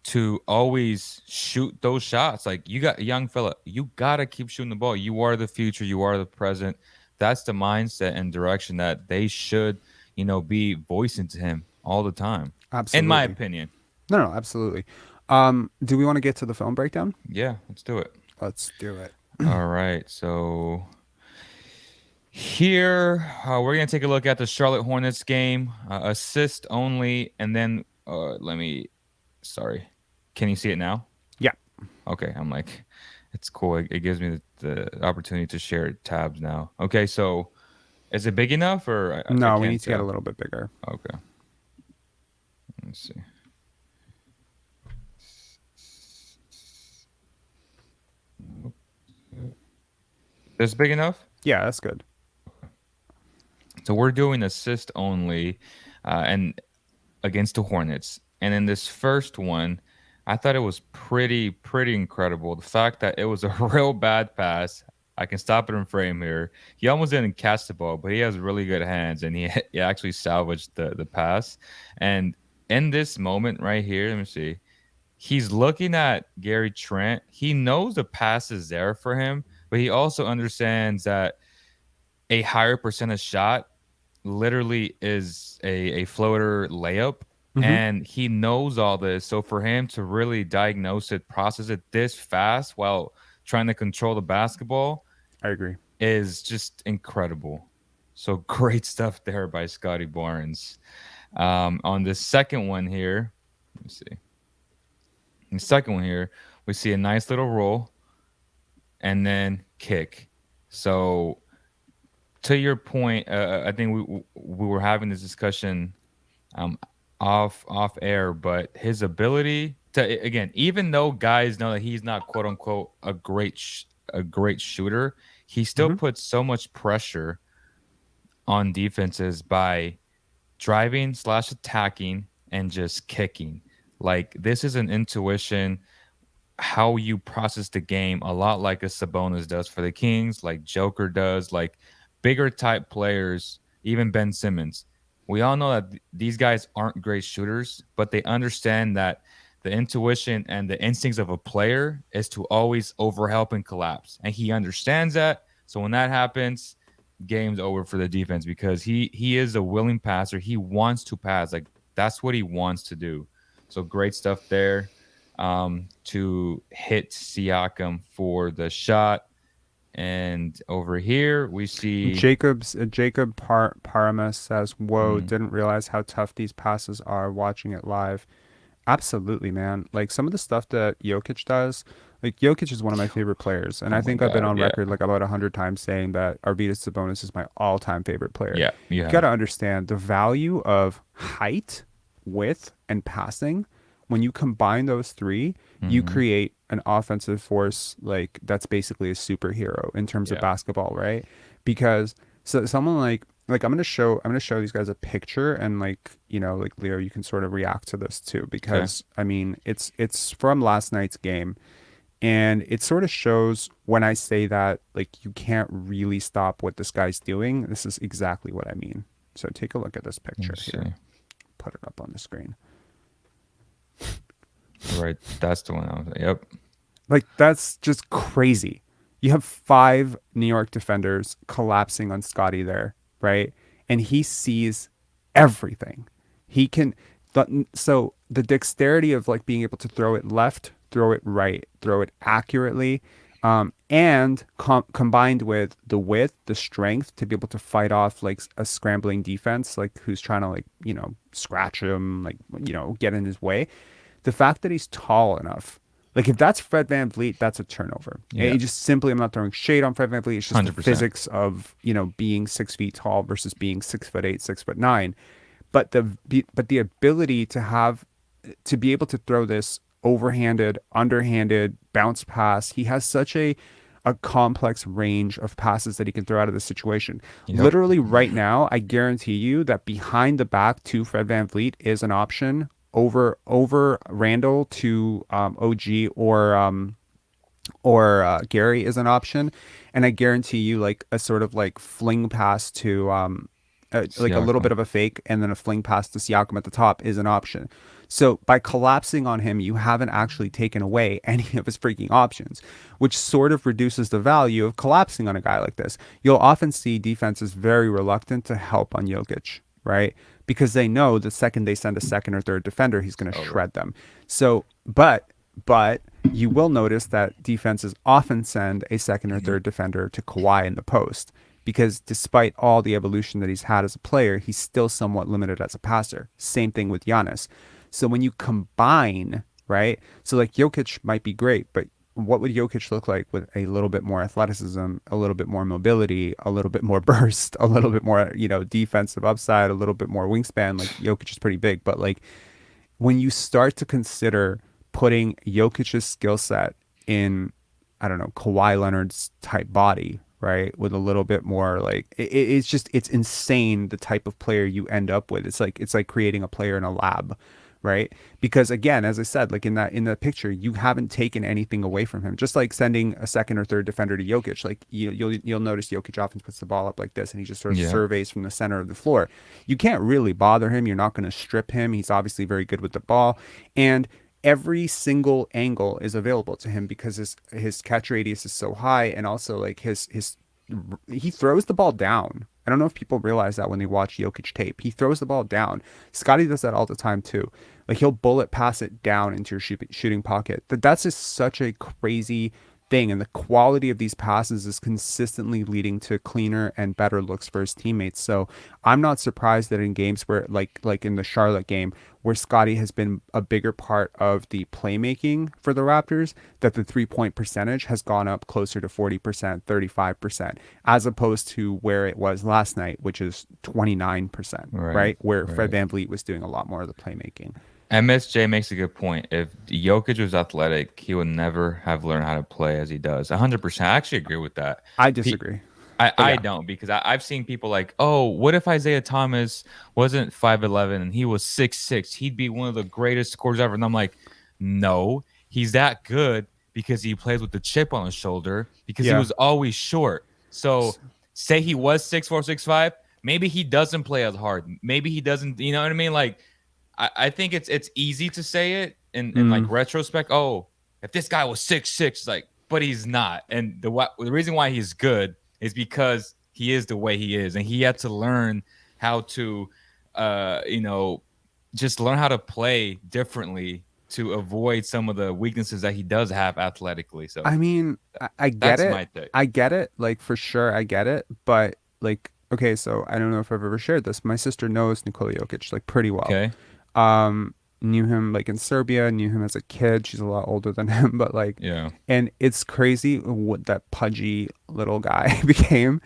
to always shoot those shots. Like you got a young fella, you gotta keep shooting the ball. You are the future, you are the present. That's the mindset and direction that they should, be voicing to him all the time. In my Absolutely. opinion. No, no, absolutely. Do we want to get to the film breakdown? Yeah, let's do it. Let's do it. All right. So here we're gonna take a look at the Charlotte Hornets game, assist only, and then let me. Sorry, can you see it now? Yeah. Okay, I'm like, it's cool. It gives me the opportunity to share tabs now. Okay, so is it big enough or I No, we can't need to get a tell? little bit bigger. Okay, let's see. This big enough? Yeah, that's good. So we're doing assist only, and against the Hornets. And in this first one, I thought it was pretty incredible. The fact that it was a real bad pass. I can stop it in frame here. He almost didn't catch the ball, but he has really good hands, and he actually salvaged the pass. And in this moment right here, let me see. He's looking at Gary Trent. He knows the pass is there for him, but he also understands that a higher percentage shot literally is a floater layup. Hmm. And he knows all this. So for him to really diagnose it, process it this fast while trying to control the basketball I agree. is just incredible. So great stuff there by Scottie Barnes. On the second one here, let me see. In the second one here, we see a nice little roll and then kick. So to your point, I think we were having this discussion um, off air, but his ability to again, even though guys know that he's not quote unquote a great shooter, he still Hmm. puts so much pressure on defenses by driving slash attacking and just kicking. Like this is an intuition how you process the game a lot like a Sabonis does for the Kings, like Joker does, like bigger type players, even Ben Simmons. We all know that these guys aren't great shooters, but they understand that the intuition and the instincts of a player is to always overhelp and collapse. And he understands that. So when that happens, game's over for the defense because he is a willing passer. He wants to pass. Like that's what he wants to do. So great stuff there to hit Siakam for the shot. And over here we see Jacob Paramus says, "Whoa, mm, didn't realize how tough these passes are watching it live." Absolutely, man. Like some of the stuff that Jokic does, like Jokic is one of my favorite players, and oh I my think I've been god, on yeah. record like about 100 times saying that Arvydas Sabonis is my all-time favorite player. Yeah, you You got have. to understand the value of height, width, and passing. When you combine those three, you Hmm. create an offensive force like that's basically a superhero in terms of Yeah. basketball, right? Because so someone like I'm gonna show these guys a picture and like like Leo, you can sort of react to this too Okay. because I mean it's from last night's game and it sort of shows when I say that like you can't really stop what this guy's doing. This is exactly what I mean. So take a look at this Let me picture here. see. Put it up on the screen. Right, that's the one I was. Yep. Like that's just crazy. You have five New York defenders collapsing on Scotty there, right? And he sees everything. He can so the dexterity of like being able to throw it left, throw it right, throw it accurately, and combined with the width, the strength to be able to fight off like a scrambling defense, like who's trying to like scratch him, like get in his way. The fact that he's tall enough, like if that's Fred VanVleet, that's a turnover. And Yeah. it just simply, I'm not throwing shade on Fred VanVleet. It's just the 100%. physics of being 6 feet tall versus being 6'8", 6'9". But the ability to have to be able to throw this overhanded, underhanded bounce pass, he has such a complex range of passes that he can throw out of this situation. Yep. Literally right now, I guarantee you that behind the back to Fred VanVleet is an option over Randall to OG or Gary is an option, and I guarantee you like a sort of like fling pass to like a little Siakam. bit of a fake and then a fling pass to Siakam at the top is an option. So by collapsing on him, you haven't actually taken away any of his freaking options, which sort of reduces the value of collapsing on a guy like this. You'll often see defenses very reluctant to help on Jokic, right? Because they know the second they send a second or third defender, he's going to Over. shred them. So, but you will notice that defenses often send a second or third defender to Kawhi in the post because despite all the evolution that he's had as a player, he's still somewhat limited as a passer. Same thing with Giannis. So when you combine, right? So like Jokic might be great, but what would Jokic look like with a little bit more athleticism, a little bit more mobility, a little bit more burst, a little bit more, defensive upside, a little bit more wingspan? Like Jokic is pretty big, but like when you start to consider putting Jokic's skill set in, I don't know, Kawhi Leonard's type body, right? With a little bit more like it's insane the type of player you end up with. It's like creating a player in a lab, right? Because again, as I said, like in the picture, you haven't taken anything away from him. Just like sending a second or third defender to Jokic, like you'll notice Jokic often puts the ball up like this, and he just sort of Yeah. surveys from the center of the floor. You can't really bother him. You're not going to strip him. He's obviously very good with the ball, and every single angle is available to him because his catch radius is so high, and also like his he throws the ball down. I don't know if people realize that when they watch Jokic tape. He throws the ball down. Scottie does that all the time too. Like he'll bullet pass it down into your shooting pocket. That's just such a crazy thing. And the quality of these passes is consistently leading to cleaner and better looks for his teammates. So I'm not surprised that in games where like in the Charlotte game where Scottie has been a bigger part of the playmaking for the Raptors, that the 3-point percentage has gone up closer to 40%, 35%, as opposed to where it was last night, which is 29%, Right. right? Where Fred Right. VanVleet was doing a lot more of the playmaking. MSJ makes a good point. If Jokic was athletic, he would never have learned how to play as he does. 100%. I actually agree with that. I Pe- disagree. I, But I yeah, don't because I've seen people like, oh, what if Isaiah Thomas wasn't 5'11" and he was 6'6"? He'd be one of the greatest scorers ever. And I'm like, no, he's that good because he plays with the chip on his shoulder because he yeah. was always short. So say he was 6'4", 6'5", maybe he doesn't play as hard. Maybe he doesn't, you know what I mean? Like, I think it's easy to say it in like Mm. retrospect. Oh, if this guy was 6'6", like, but he's not. And the reason why he's good is because he is the way he is, and he had to learn how to, you know, just learn how to play differently to avoid some of the weaknesses that he does have athletically. So I mean, I get that's it. my take. I get it. Like for sure, I get it. But like, okay, so I don't know if I've ever shared this. My sister knows Nikola Jokic like pretty well. Okay. Knew him like in Serbia, knew him as a kid. She's a lot older than him, but like, Yeah. and it's crazy what that pudgy little guy became.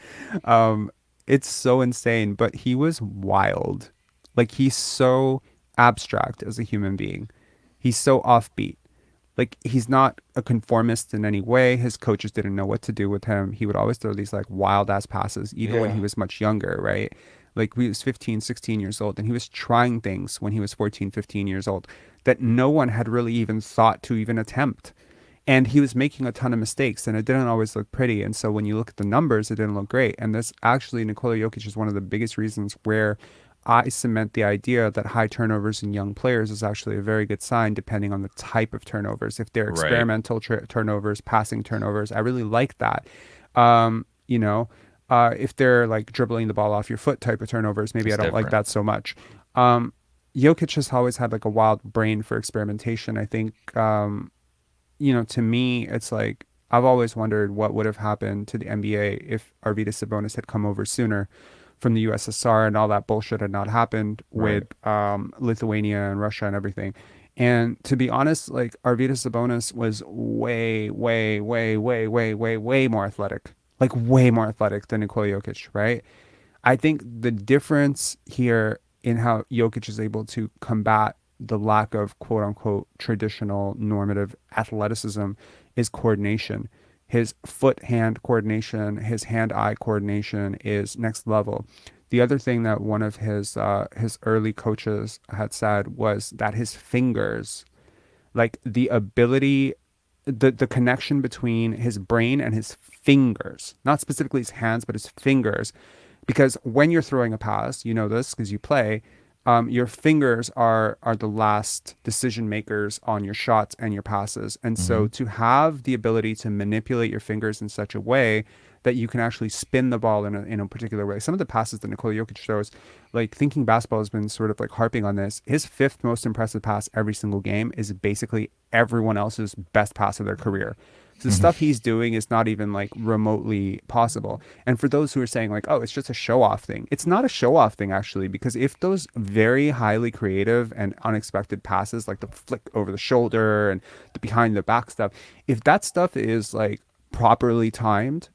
Um, it's so insane, but he was wild. Like he's so abstract as a human being. He's so offbeat. Like he's not a conformist in any way. His coaches didn't know what to do with him. He would always throw these like wild ass passes, even when he Yeah. was much younger, right? Like he was 15, 16 years old, and he was trying things when he was 14, 15 years old that no one had really even thought to even attempt. And he was making a ton of mistakes, and it didn't always look pretty. And so when you look at the numbers, it didn't look great. And this actually, Nikola Jokic is one of the biggest reasons where I cement the idea that high turnovers in young players is actually a very good sign, depending on the type of turnovers. If they're Right. experimental turnovers, passing turnovers, I really like that. You know, if they're like dribbling the ball off your foot type of turnovers, maybe I It's don't like different. that so much. Jokic has always had like a wild brain for experimentation. I think, to me, it's like I've always wondered what would have happened to the NBA if Arvydas Sabonis had come over sooner from the USSR and all that bullshit had not happened with Right. Lithuania and Russia and everything. And to be honest, like Arvydas Sabonis was way, way, way, way, way, way, way more athletic, like way more athletic than Nikola Jokic, right? I think the difference here in how Jokic is able to combat the lack of quote unquote traditional normative athleticism is coordination. His foot hand coordination, his hand eye coordination is next level. The other thing that one of his early coaches had said was that his fingers, like the ability, the connection between his brain and his fingers, not specifically his hands, but his fingers, because when you're throwing a pass, you know this because you play, your fingers are the last decision makers on your shots and your passes. And so Hmm. to have the ability to manipulate your fingers in such a way that you can actually spin the ball in a particular way. Some of the passes that Nikola Jokic throws, like thinking basketball has been sort of like harping on this. His fifth most impressive pass every single game is basically everyone else's best pass of their career. So the stuff he's doing is not even like remotely possible. And for those who are saying like, oh, it's just a show off thing, it's not a show off thing actually, because if those very highly creative and unexpected passes, like the flick over the shoulder and the behind the back stuff, if that stuff is like properly timed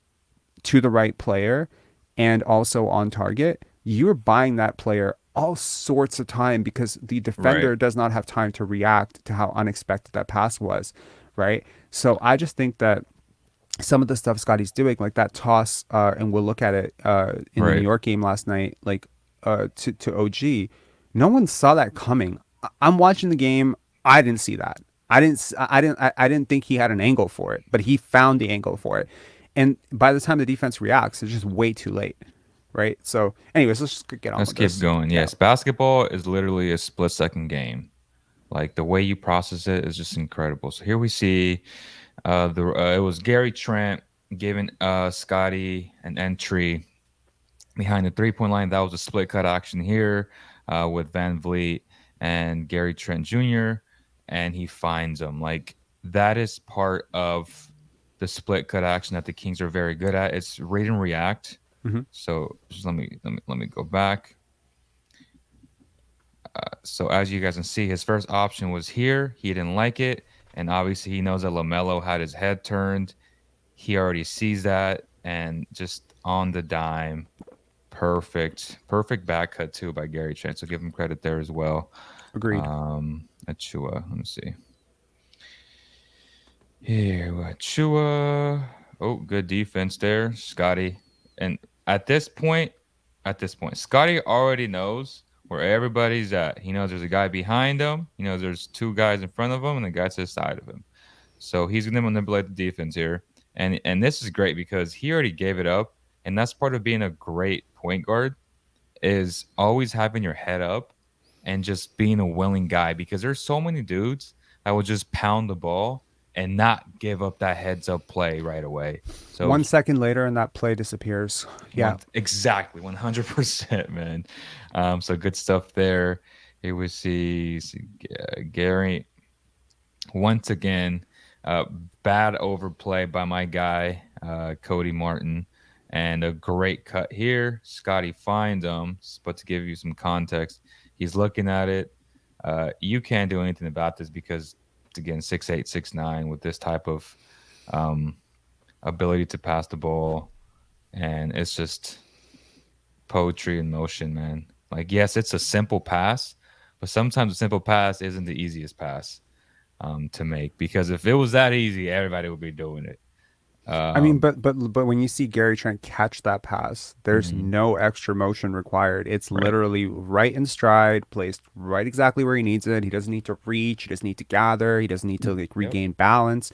to the right player and also on target, you're buying that player all sorts of time because the Right. defender does not have time to react to how unexpected that pass was, right? So I just think that some of the stuff Scotty's doing, like that toss, and we'll look at it in the New Right. York game last night, like to OG, no one saw that coming. I'm watching the game. I didn't see that. I didn't think he had an angle for it, but he found the angle for it. And by the time the defense reacts, it's just way too late, right? So, anyways, let's just get on Let's with keep this. going. Yeah. Yes, basketball is literally a split-second game. Like the way you process it is just incredible. So here we see the it was Gary Trent giving Scotty an entry behind the 3-point line. That was a split cut action here with Van Vliet and Gary Trent Jr. And he finds him. Like that is part of the split cut action that the Kings are very good at. It's read and react. Hmm. So just let me go back. So as you guys can see, his first option was here. He didn't like it, and obviously he knows that Lamelo had his head turned. He already sees that, and just on the dime, perfect back cut too by Gary Trent. So give him credit there as well. Agreed. Achua, let me see here. Achua, oh, good defense there, Scotty. And at this point, Scotty already knows where everybody's at. He knows there's a guy behind him. He knows there's two guys in front of him and a guy to the side of him. So he's going to manipulate the defense here. And this is great because he already gave it up. And that's part of being a great point guard is always having your head up and just being a willing guy because there's so many dudes that will just pound the ball and not give up that heads up play right away. So 1 second later, and that play disappears. Yeah. exactly 100%, man. So good stuff there. Here we see Gary once again. Uh, Bad overplay by my guy Cody Martin, and a great cut here. Scotty finds him, but to give you some context, he's looking at it. You can't do anything about this because again, 6'8", 6'9", with this type of um, ability to pass the ball, and it's just poetry in motion, man. Like, yes, it's a simple pass, but sometimes a simple pass isn't the easiest pass to make because if it was that easy, everybody would be doing it. I mean, Um, but when you see Gary Trent catch that pass, there's mhm, no extra motion required. It's right. literally right in stride, placed right exactly where he needs it. He doesn't need to reach. He doesn't need to gather. He doesn't need to like Yep. regain balance.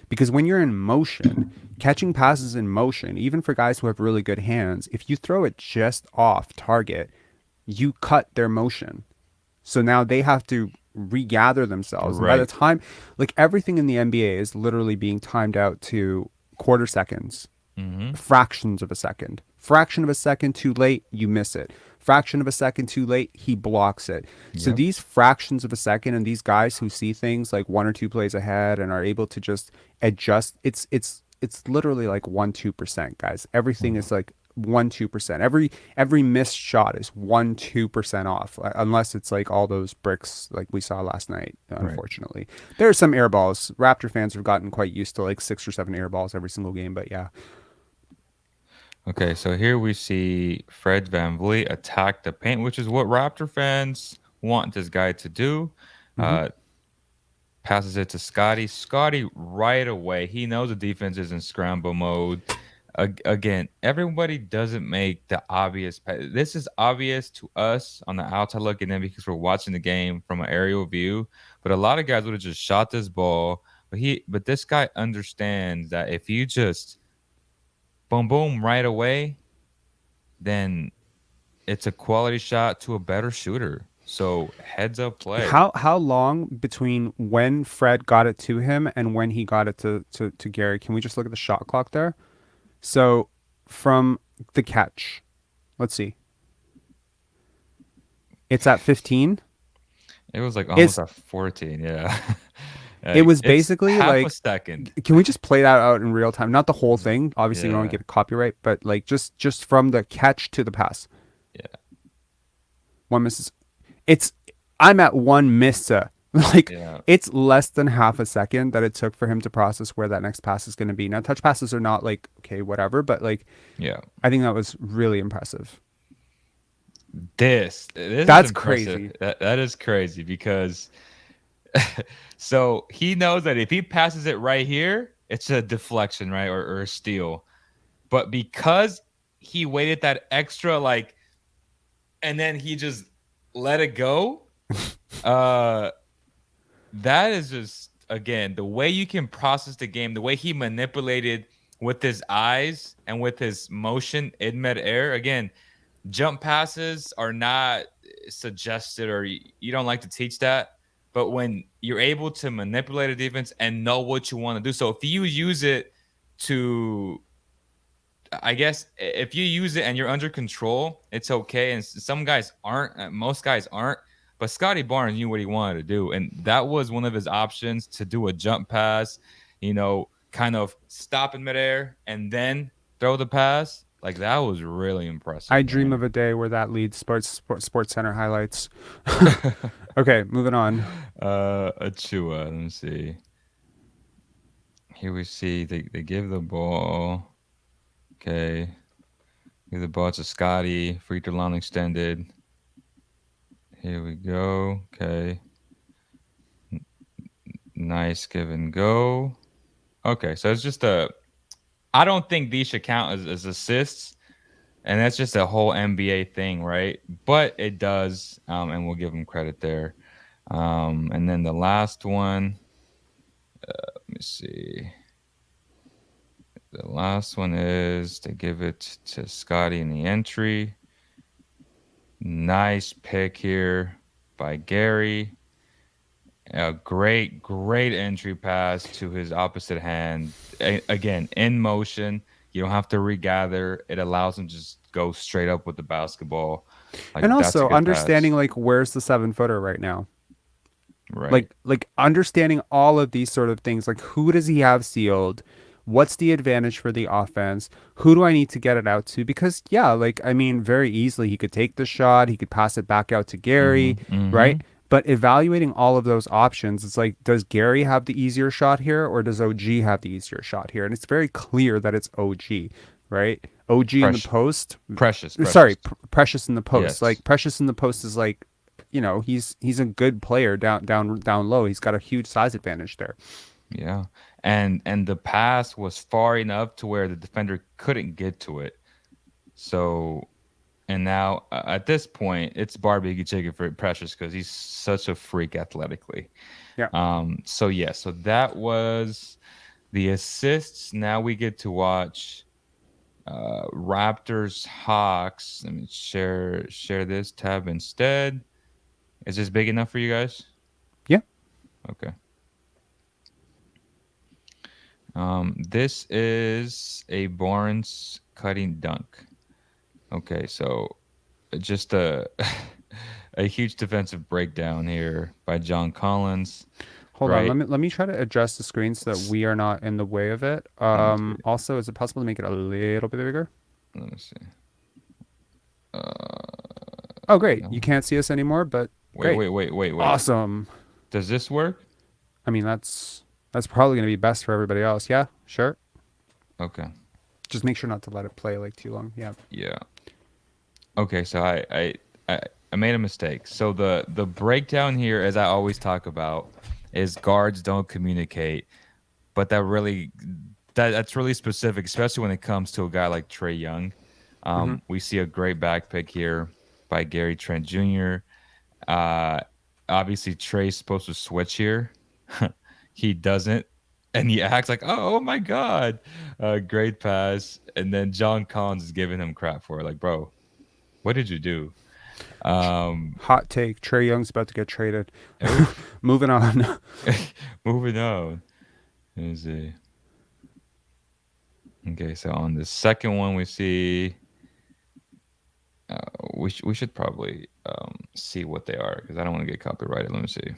Because when you're in motion, catching passes in motion, even for guys who have really good hands, if you throw it just off target, you cut their motion. So now they have to regather themselves. And by the Right. time, like everything in the NBA is literally being timed out to quarter seconds, Hmm. fractions of a second. Fraction of a second too late, you miss it. Fraction of a second too late, he blocks it. So Yep. these fractions of a second and these guys who see things like one or two plays ahead and are able to just adjust, it's literally like 1-2%, guys. Everything is like 1-2%. Every missed shot is 1-2% off, unless it's like all those bricks like we saw last night. Right. Unfortunately, there are some air balls. Raptor fans have gotten quite used to like 6 or 7 air balls every single game, but yeah. Okay, so here we see Fred Van Vliet attack the paint, which is what Raptor fans want this guy to do. Hmm. Uh, Passes it to Scotty. Scotty right away. He knows the defense is in scramble mode. Again, everybody doesn't make the obvious. This is obvious to us on the outside looking in because we're watching the game from an aerial view. But a lot of guys would have just shot this ball. But this guy understands that if you just boom boom right away, then it's a quality shot to a better shooter. So heads up play. How long between when Fred got it to him and when he got it to Gary? Can we just look at the shot clock there? So from the catch, let's see. It's at 15. It was like almost It's at 14. Yeah. it was It's basically half a like, second. can we just play that out in real time? Not the whole thing. Obviously, we don't Yeah. get a copyright, but like just from the catch to the pass. Yeah. One misses. It's I'm at one miss. Like Yeah. it's less than half a second that it took for him to process where that next pass is going to be. Now, touch passes are not like okay, whatever, but like Yeah. I think that was really impressive. This is That's impressive. crazy. That is crazy because so he knows that if he passes it right here, it's a deflection, right? Or a steal. But because he waited that extra like and then he just let it go, Uh, that is just again the way you can process the game, the way he manipulated with his eyes and with his motion in midair. Again, jump passes are not suggested, or you don't like to teach that. But when you're able to manipulate a defense and know what you want to do, so if you use it to, I guess if you use it and you're under control, it's okay. And some guys aren't. Most guys aren't. But Scottie Barnes knew what he wanted to do, and that was one of his options to do a jump pass. Kind of stop in midair and then throw the pass. Like that was really I impressive, dream man. of a day where that leads Sports Center highlights. Okay, moving on. Achua. Let me see. Here we see they give the ball. Okay. Give the ball to Scotty. Free throw line extended. Here we go. Okay. Nice give and go. Okay. So it's just I don't think these should count as assists. And that's just a whole NBA thing, right? But it does. And we'll give him credit there. And then the last one. Let me see. The last one is to give it to Scotty in the entry. Nice pick here by Gary. A great, great entry pass to his opposite hand. Again, in motion. You don't have to regather. It allows him to just go straight up with the basketball. And Like that's a also good understanding pass. like where's the 7 footer right now. Right. Like understanding all of these sort of things, like who does he have sealed, what's the advantage for the offense, who do I need to get it out to, because yeah, like I mean very easily he could take the shot, he could pass it back out to Gary, Mm-hmm. Mm-hmm. right? But evaluating all of those options, it's like, does Gary have the easier shot here or does OG have the easier shot here? And it's very clear that it's OG, right? OG in the Precious. post, Precious. sorry, Precious. Precious in the post. Yes. Like Precious in the post is like, he's a good player down low. He's got a huge size advantage there. Yeah. And the pass was far enough to where the defender couldn't get to it. So, and now at this point, it's barbecue chicken for Precious because he's such a freak athletically. Yeah. So yeah, so that was the assists. Now we get to watch Raptors Hawks. Let me share this tab instead. Is this big enough for you guys? Yeah. Okay. This is a Barnes cutting dunk. Okay, so just a a huge defensive breakdown here by John Collins, Hold on. right? Let me try to adjust the screen so that we are not in the way of it. Let me see. Also, is it possible to make it a little bit bigger? Let me see. Uh, Oh, great. You no. can't see us anymore, but Wait, great. wait, wait, wait, wait. Awesome. Does this work? I mean, that's probably going to be best for everybody else. Yeah, sure. Okay. Just make sure not to let it play like too long. Yeah. Yeah. Okay, so I I made a mistake. So the breakdown here, as I always talk about, is guards don't communicate, but that's really specific, especially when it comes to a guy like Trey Young. Hmm. We see a great back pick here by Gary Trent Jr. Uh, Obviously, Trey's supposed to switch here. He doesn't, and he acts like, "Oh my God, great pass!" And then John Collins is giving him crap for it, like, "Bro, what did you do?" Um, Hot take. Trey Young's about to get traded. oof. Moving on. Moving on. Let me see. Okay, so on the second one, we see uh, we should probably see what they are because I don't want to get copyrighted. Let me see.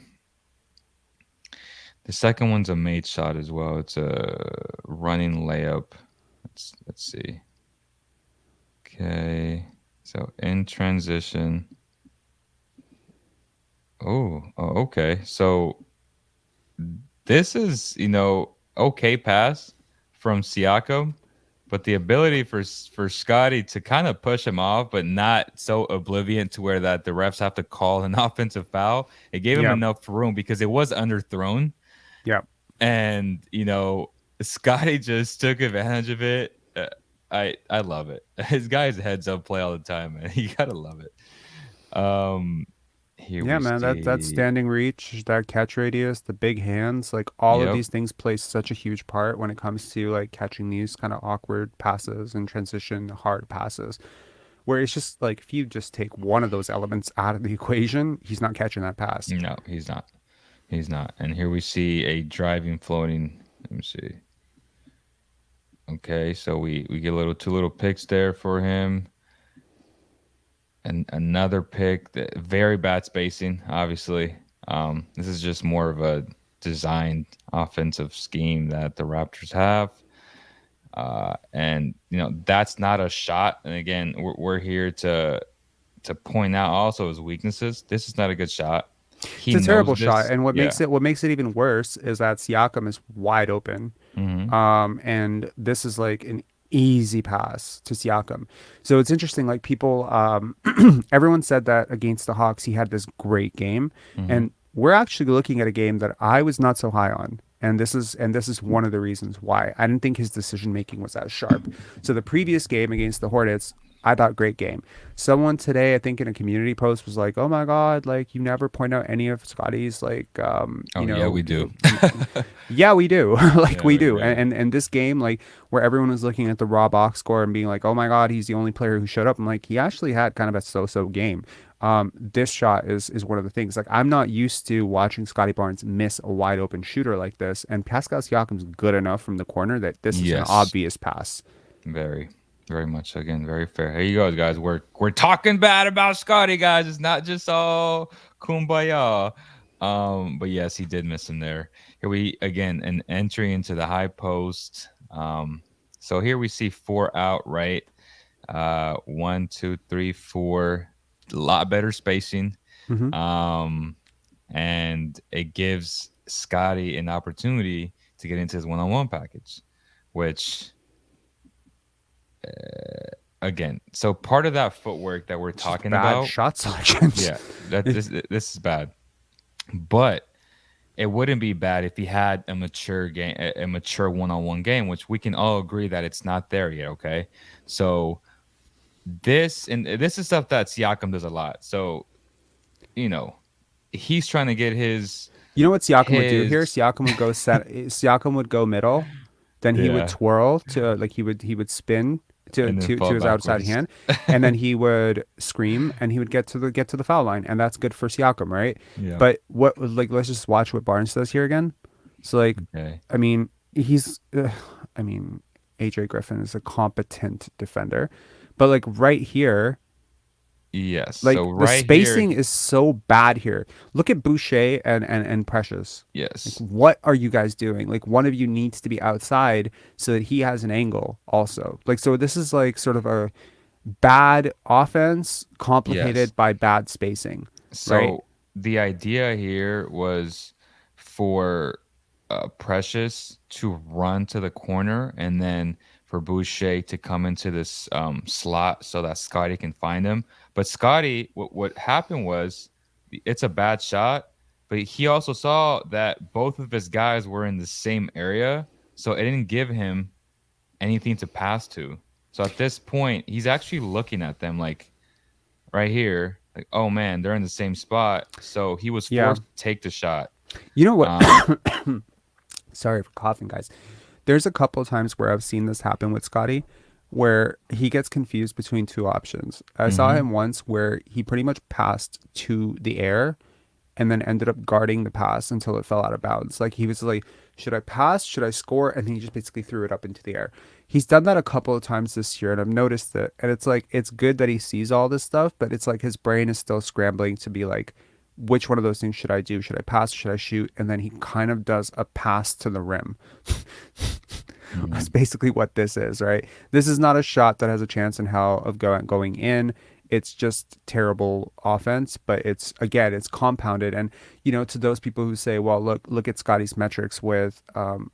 The second one's a made shot as well. It's a running layup. Let's see. Okay, so in transition. Okay. So this is okay pass from Siakam, but the ability for Scotty to kind of push him off, but not so oblivion to where that the refs have to call an offensive foul. It gave him Yeah. enough room because it was underthrown, Yeah. and Scotty just took advantage of it. I love it. His guy's heads up play all the time, man. You gotta love it. Um, Here Yeah, we man, that see. standing reach, that catch radius, the big hands, like all of Yep. these things play such a huge part when it comes to like catching these kind of awkward passes and transition hard passes. Where it's just like if you just take one of those elements out of the equation, he's not catching that pass. No, he's not. He's not. And here we see a driving floating. Let me see. Okay, so we get little two little picks there for him, and another pick. Very bad spacing, obviously. This is just more of a designed offensive scheme that the Raptors have. And that's not a shot. And again, we're here to point out also his weaknesses. This is not a good shot. He It's a knows terrible shot, this. and Yeah. what makes it even worse is that Siakam is wide open. Hmm. And this is like an easy pass to Siakam. So it's interesting. Like people, everyone said that against the Hawks, he had this great game, Hmm. and we're actually looking at a game that I was not so high on. And this is one of the reasons why I didn't think his decision making was as sharp. So the previous game against the Hornets, I thought great game. Someone today, I think in a community post, was like, "Oh my God, like you never point out any of Scottie's like, Oh yeah, we do. yeah, we do. Like Yeah, we we do. really. And this game, like where everyone was looking at the raw box score and being like, "Oh my God, he's the only player who showed up." I'm like, he actually had kind of a so-so game. This shot is one of the things. Like I'm not used to watching Scottie Barnes miss a wide open shooter like this, and Pascal Siakam's good enough from the corner that this is an Yes, obvious pass. very, very much. Again, very fair. Here you go, guys. We're talking bad about Scotty, guys. It's not just all kumbaya. But yes, he did miss him there. Here we again an entry into the high post. So here we see four out, right? One, two, three, four. A lot better spacing. Hmm. Um, and it gives Scotty an opportunity to get into his one-on-one package, which again, so part of that footwork that we're It's just talking bad about, shot selections. yeah, that this is bad. But it wouldn't be bad if he had a mature game, a mature one-on-one game, which we can all agree that it's not there yet. Okay, so this is stuff that Siakam does a lot. So you know, he's trying to get You know what Siakam would do here? his Siakam would go middle, then he would yeah, twirl to like he would spin and then to fall his outside backwards. hand, and then he would scream and he would get to the foul line, and that's good for Siakam, right? Yeah. But what like let's just watch what Barnes does here again. So like, Okay. I mean, I mean, AJ Griffin is a competent defender, but like right here. Yes. Like So the right here, spacing is so bad here. Look at Boucher and Precious. Like yes. what are you guys doing? Like one of you needs to be outside so that he has an angle also. Like so this is like sort of a bad offense Yes. complicated by bad spacing, right? So the idea here was for Precious to run to the corner and then for Boucher to come into this slot so that Scotty can find him. But Scotty, what happened was it's a bad shot, but he also saw that both of his guys were in the same area, so it didn't give him anything to pass to. So at this point, he's actually looking at them like right here, like, oh man, they're in the same spot. So he was Yeah. forced to take the shot. You know what? Um, Sorry for coughing, guys. There's a couple of times where I've seen this happen with Scotty, where he gets confused between two options. I saw mhm. him once where he pretty much passed to the air and then ended up guarding the pass until it fell out of bounds. Like he was like, should I pass? Should I score? And he just basically threw it up into the air. He's done that a couple of times this year, and I've noticed it. And it's like, it's good that he sees all this stuff, but it's like his brain is still scrambling to be like, which one of those things should I do? Should I pass? Should I shoot? And then he kind of does a pass to the rim. That's Mhm. basically what this is, right? This is not a shot that has a chance in hell of going in. It's just terrible offense, but it's again, it's compounded. And to those people who say, "Well, look at Scotty's metrics with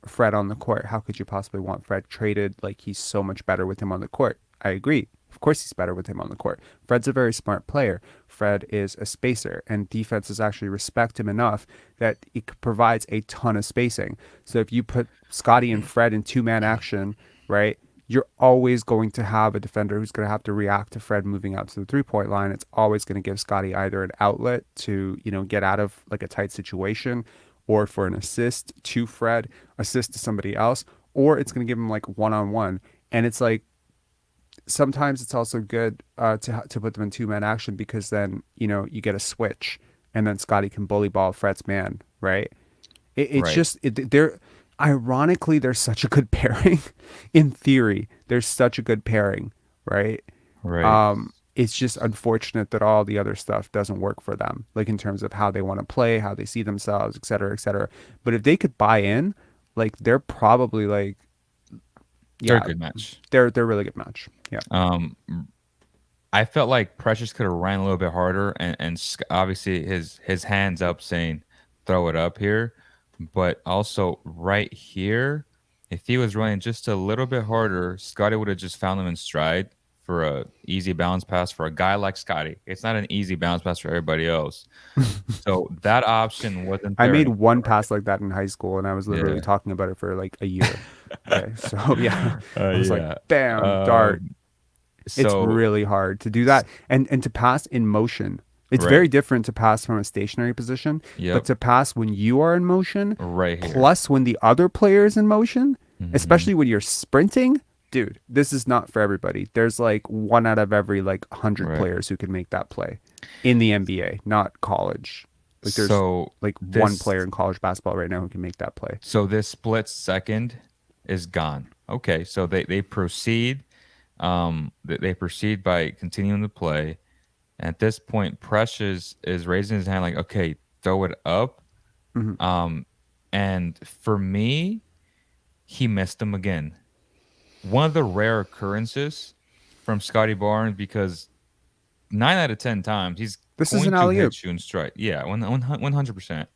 Fred on the court. How could you possibly want Fred traded? Like he's so much better with him on the court." I agree. Of course, he's better with him on the court. Fred's a very smart player. Fred is a spacer, and defenses actually respect him enough that he provides a ton of spacing. So if you put Scotty and Fred in two-man action, right? you're always going to have a defender who's going to have to react to Fred moving out to the 3 point line. It's always going to give Scottie either an outlet to, get out of like a tight situation, or for an assist to Fred, assist to somebody else, or it's going to give him like one on one. And it's like sometimes it's also good to put them in 2 man action, because then, you get a switch and then Scottie can bully ball Fred's man, right? It's Right. just they're ironically they're such a good pairing. In theory, they're such a good pairing, right? Right. It's just unfortunate that all the other stuff doesn't work for them, like in terms of how they want to play, how they see themselves, et cetera, et cetera. But if they could buy in, like they're probably like, They're a yeah, good match. they're a really good match. Yeah. Um, I felt like Precious could have ran a little bit harder, and obviously his hands up saying throw it up here, but also right here, if he was running just a little bit harder, Scotty would have just found him in stride for a easy bounce pass for a guy like Scotty. It's not an easy bounce pass for everybody else. So that option wasn't I there made anymore. one pass like that in high school, and I was literally Yeah. talking about it for like a year. Okay, so yeah, I was like, Yeah. bam, dart. Um, It's so really hard to do that, and to pass in motion. It's very right. different to pass from a stationary position, but Yep. to pass when you are in motion, Right here. plus when the other player is in motion, Hmm. especially when you're sprinting, dude, this is not for everybody. There's like one out of every like 100 Right. players who can make that play in the NBA, not college. Like there's So like one this player in college basketball right now who can make that play. so this split second is gone. Okay, so they proceed. They proceed by continuing to play. At this point, Precious is raising his hand like, okay, throw it up. Hmm. Um, and for me, he missed him again. One of the rare occurrences from Scottie Barnes, because 9 out of 10 times he's This is going an to alley oop. hit you in stride. Yeah, 100%.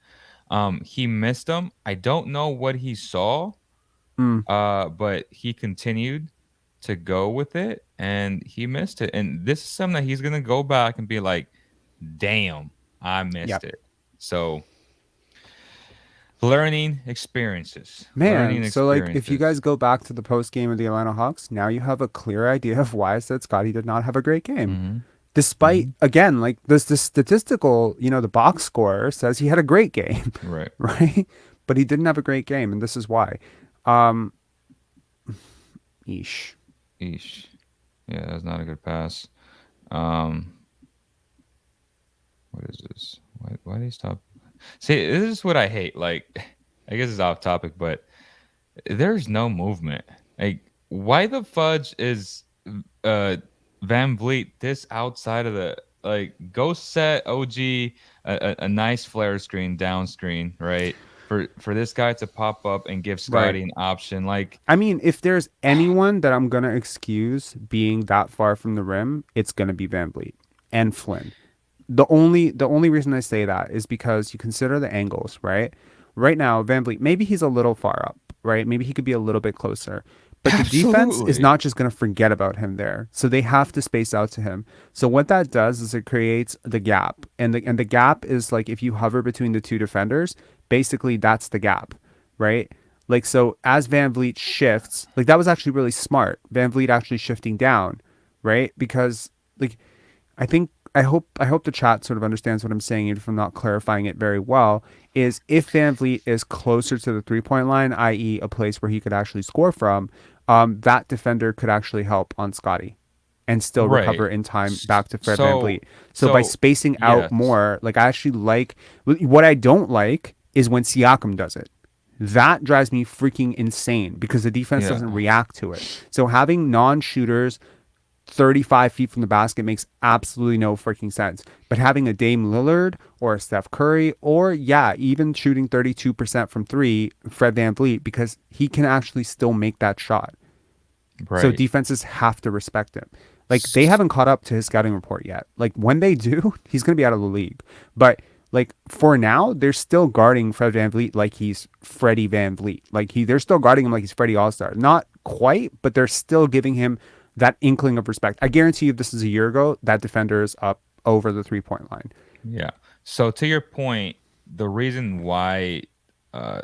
He missed him. I don't know what he saw, Mm, but he continued to go with it and he missed it. And this is something that he's gonna go back and be like, damn, I missed yep. it. So learning experiences. Man, Learning so like if you experiences. guys go back to the post game of the Atlanta Hawks, now you have a clear idea of why I said Scotty did not have a great game. Hmm. Despite, Hmm. again, like this statistical, the box score says he had a great game, Right. right? But he didn't have a great game, and this is why. Um, Eesh. Eesh. Yeah, that's not a good pass. Um, what is this? Why do they stop? See, this is what I hate. Like, I guess it's off topic, but there's no movement. Like, why the fudge is uh Van Vliet this outside of the like go set OG a nice flare screen down screen, right? For this guy to pop up and give Right. Scotty an option. Like, I mean, if there's anyone that I'm gonna excuse being that far from the rim, it's gonna be Van Vliet and Flynn. The only reason I say that is because you consider the angles, right? Right now, Van Vliet, maybe he's a little far up, right? Maybe he could be a little bit closer. But the defense is absolutely. not just going to forget about him there. So they have to space out to him. So what that does is it creates the gap. And the gap is like if you hover between the two defenders, basically that's the gap, right? Like so as Van Vliet shifts, like that was actually really smart. Van Vliet actually shifting down, right? Because like I hope the chat sort of understands what I'm saying, even if I'm not clarifying it very well. Is if Van Vliet is closer to the 3 point line, i.e., a place where he could actually score from, that defender could actually help on Scotty and still Right. recover in time back to Fred Van So Vliet. So by so spacing out yes. more, like I actually like what I don't like is when Siakam does it. That drives me freaking insane because the defense Yeah. doesn't react to it. So having non-shooters 35 feet from the basket makes absolutely no freaking sense. But having a Dame Lillard or a Steph Curry, or yeah, even shooting 32% from three, Fred Van Vliet, because he can actually still make that shot. So Right. defenses have to respect him. Like they S- haven't caught up to his scouting report yet. Like when they do, he's going to be out of the league. But like for now, they're still guarding Fred Van Vliet like he's Freddie Van Vliet. Like they're still guarding him like he's Freddie All Star. Not quite, but they're still giving him that inkling of respect. I guarantee you, if this is a year ago, that defender is up over the 3 point line. Yeah. So to your point, the reason why uh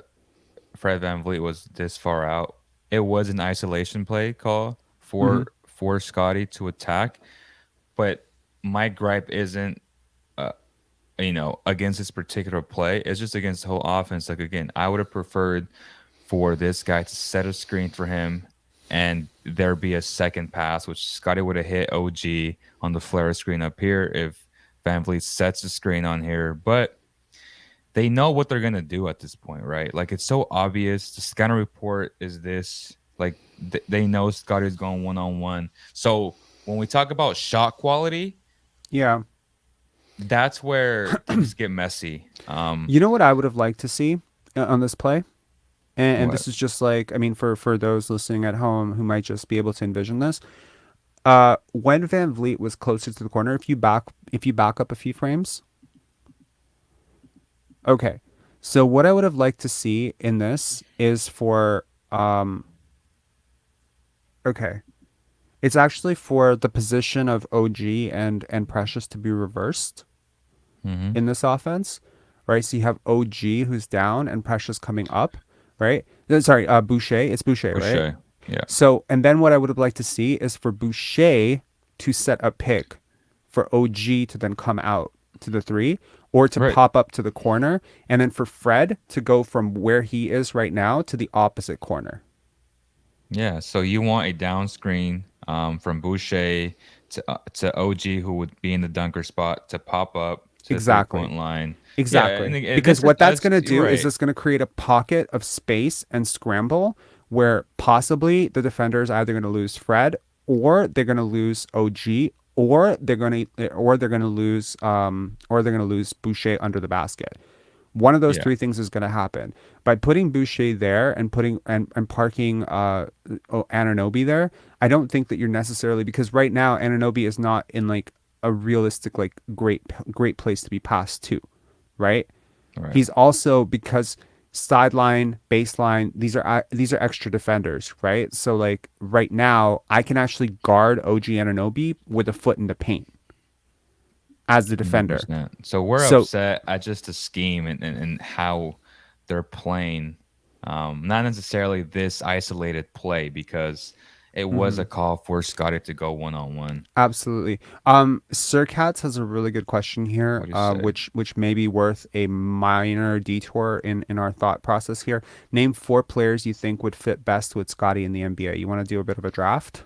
Fred Van Vliet was this far out it was an isolation play call Hmm. for Scotty to attack, but my gripe isn't uh, against this particular play. It's just against the whole offense. Like again, I would have preferred for this guy to set a screen for him and there be a second pass, which Scotty would have hit OG on the flare screen up here if Van Vliet sets the screen on here. But they know what they're gonna do at this point, right? Like it's so obvious. The scanner report is this. Like they know Scotty's going 1-on-1. So when we talk about shot quality, Yeah. that's where things get messy. You know what I would have liked to see on this play? And What? this is just like, I mean, for those listening at home who might just be able to envision this, when Van Vliet was closer to the corner, if you back up a few frames, okay. So what I would have liked to see in this is for okay, it's actually for the position of OG and Precious to be reversed Mm-hmm. in this offense, right? So you have OG who's down and Precious coming up, right? No, sorry, Boucher. It's Boucher, right? Boucher. Yeah. So, and then what I would have liked to see is for Boucher to set a pick for OG to then come out to the three or to Right. pop up to the corner. And then for Fred to go from where he is right now to the opposite corner. Yeah. So you want a down screen from Boucher to OG, who would be in the dunker spot, to pop up to the three Exactly. point line. Yeah. Exactly. And Because this is what that's that's going to you're do is right. it's going to create a pocket of space and scramble where possibly the defender is either going to lose Fred or they're going to lose OG or they're going to lose Boucher under the basket. One of those Yeah. three things is going to happen. By putting Boucher there and putting and parking Anunoby there, I don't think that you're necessarily, because right now Anunoby is not in like a realistic like great place to be passed to, right? Right. He's also, because sideline, baseline, these are extra defenders, right? So like right now, I can actually guard OG Anunoby with a foot in the paint as the defender. 100%. So we're So upset at just the scheme and how they're playing. Not necessarily this isolated play because it was a mhm, call for Scotty to go 1-on-1. absolutely. Sir Katz has a really good question here, What do you say? which may be worth a minor detour in our thought process here. Name four players you think would fit best with Scotty in the NBA. You want to do a bit of a draft?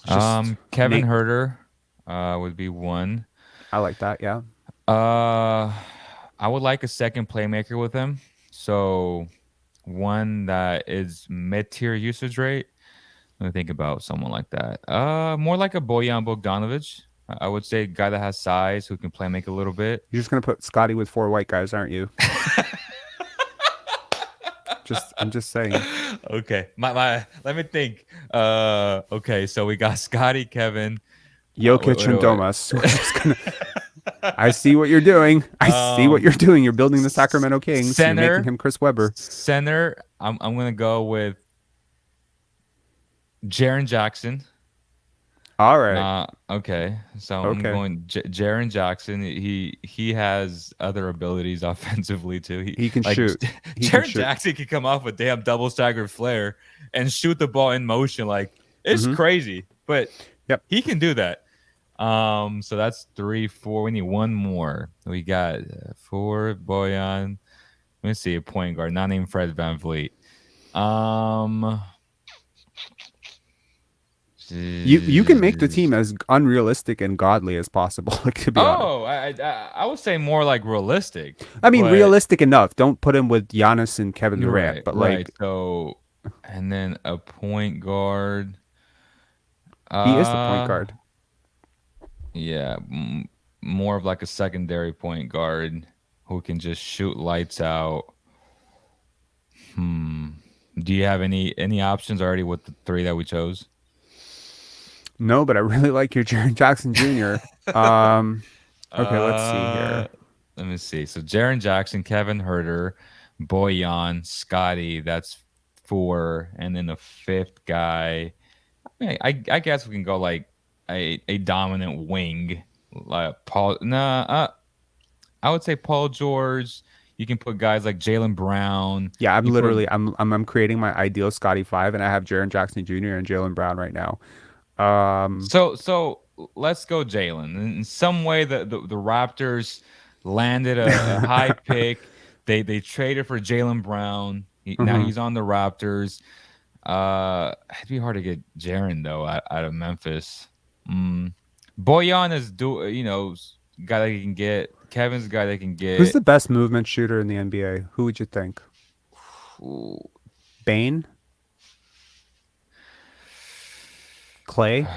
Just Kevin name. Herter would be one. I like that. Yeah. Uh, I would like a second playmaker with him. So one that is mid-tier usage rate. Let me think about someone like that. More like a Bojan Bogdanovic. I would say a guy that has size who can play make a little bit. You're just gonna put Scotty with four white guys, aren't you? I'm just saying. Okay, my let me think. Okay, so we got Scotty, Kevin. Jokic and Wait. Domas. We're just gonna. I see what you're doing. I see what Um, you're doing. You're building the s- Sacramento Kings. You're making center, him Chris Webber. center. I'm gonna go with Jaren Jackson. All right. Okay. So I'm Okay. going Jaren Jackson. He has other abilities offensively too. He He can like shoot. He can Jaren shoot. Jackson can come off a damn double staggered flare and shoot the ball in motion. Like it's Mm-hmm. crazy, but Yep. he can do that. So that's 3, 4. We need one more. We got four Boyan. Let me see a point guard, not named Fred Van Vliet. Um, You can make the team as unrealistic and godly as possible. Like, to be honest. Oh, I would say more like realistic, I mean, but realistic enough. Don't put him with Giannis and Kevin you're Durant, right, but right. like So, and then a point guard. he is the point Uh, guard. yeah, more of like a secondary point guard who can just shoot lights out. Hmm. Do you have any options already with the three that we chose? No, but I really like your Jaren Jackson Jr. Um, okay, let's see Uh, here. Let me see. So Jaren Jackson, Kevin Herter, Boyan, Scotty. That's four, and then the fifth guy. I guess we can go like a dominant wing, like Paul. Nah, I would say Paul George. You can put guys like Jalen Brown. Yeah, I'm You put literally I'm creating my ideal Scotty five, and I have Jaren Jackson Jr. and Jalen Brown right now. so let's go Jalen. In some way, the Raptors landed a high pick. They traded for Jalen Brown. Now Mhm. he's on the Raptors. It'd be hard to get Jaren though out of Memphis. Mm. Boyan is guy that you can get. Kevin's a guy that can Who's the get. best movement shooter in the NBA? Who would you think? Ooh. Bane? Clay? I'm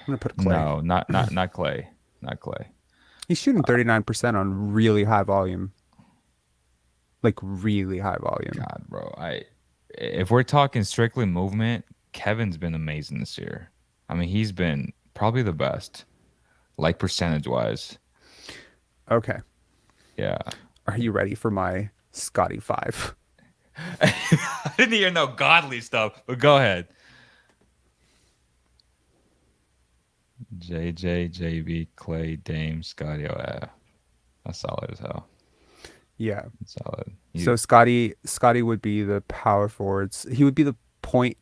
gonna put Clay. No, not Clay, not Clay. He's shooting 39% on really high volume, like really high volume. God, bro, if we're talking strictly movement, Kevin's been amazing this year. I mean, he's been probably the best, like percentage wise. Okay, Yeah. are you ready for my Scotty five? I didn't hear no godly stuff, but go ahead. JJ, JB, Clay, Dame, Scotty. Oh, yeah. That's solid as hell. Yeah. That's solid. So Scotty would be the power forwards. He would be the point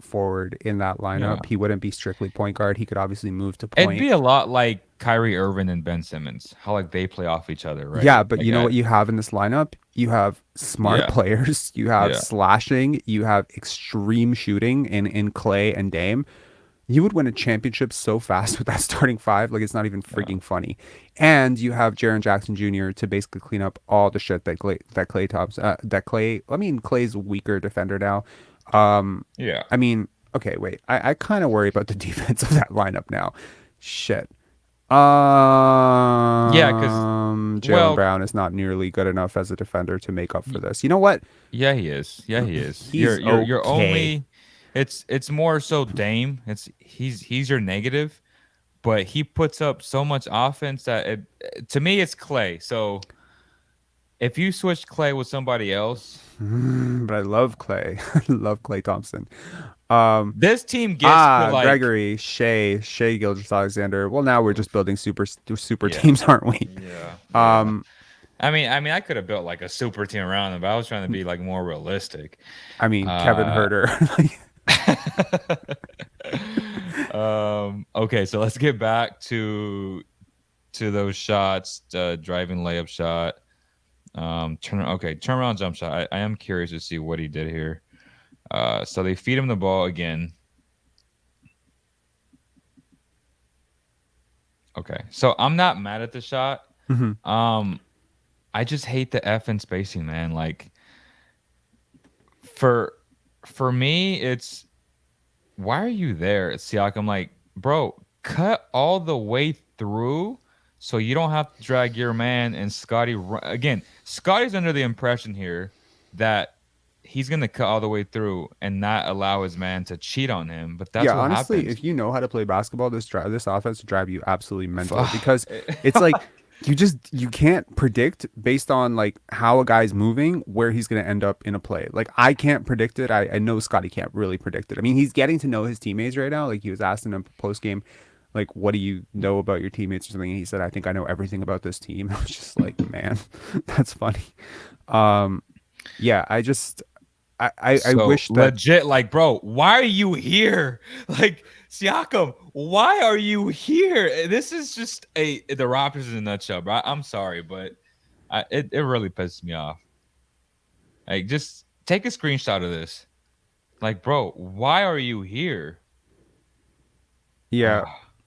forward in that Yeah. lineup. He wouldn't be strictly point guard. He could obviously move to It'd point. be a lot like Kyrie Irving and Ben Simmons, how like they play off each other, Yeah, right? but Like you know what you have in this lineup? You have smart yeah, players, you have yeah, slashing, you have extreme shooting in Clay and Dame. You would win a championship so fast with that starting five, like it's not even yeah, freaking funny. And you have Jaren Jackson Jr. to basically clean up all the shit that Clay tops that Clay. I mean, Clay's a weaker defender now. Um, yeah. I mean, okay, wait. I kind of worry about the defense of that lineup now. Shit. Yeah, because Jalen well, Brown is not nearly good enough as a defender to make up for this. You know what? yeah, he is. Yeah, he is. He's You're okay. only. It's more so Dame. He's your negative, but he puts up so much offense that to me it's Clay. So if you switch Clay with somebody else, But I love Clay. I love Clay Thompson. Um, this team gets to like Gregory, Shea Gilgeous-Alexander. Well, now we're just building super yeah, teams, aren't we? yeah. Um, I could have built like a super team around him, but I was trying to be like more realistic. I mean, Kevin Uh, Herter. okay, so let's get back to those shots, driving layup shot, turnaround jump shot. I am curious to see what he did here. So they feed him the ball again. Okay, so I'm not mad at the shot. Mhm. Um, I just hate the F in spacing, man. Like for for me, it's why are you there, Siakam? Like, bro, cut all the way through so you don't have to drag your man and Scotty. Again, Scotty's under the impression here that he's going to cut all the way through and not allow his man to cheat on him. But that's Yeah, what honestly, happens. if you know how to play basketball, this offense will drive you absolutely mental because it's like you can't predict based on like how a guy's moving where he's going to end up in a play. Like I can't predict it. I know Scotty can't really predict it. I mean, he's getting to know his teammates right now. Like he was asking him post game, like, what do you know about your teammates or something? And he said, I think I know everything about this team. I was just like, man, that's funny. Um, yeah, I So wish that. legit, like, bro, why are you here? Like, Siakam, why are you here? This is just the Raptors in a nutshell, bro. I'm sorry, but it really pisses me off. Like, just take a screenshot of this. Like, bro, why are you here? Yeah,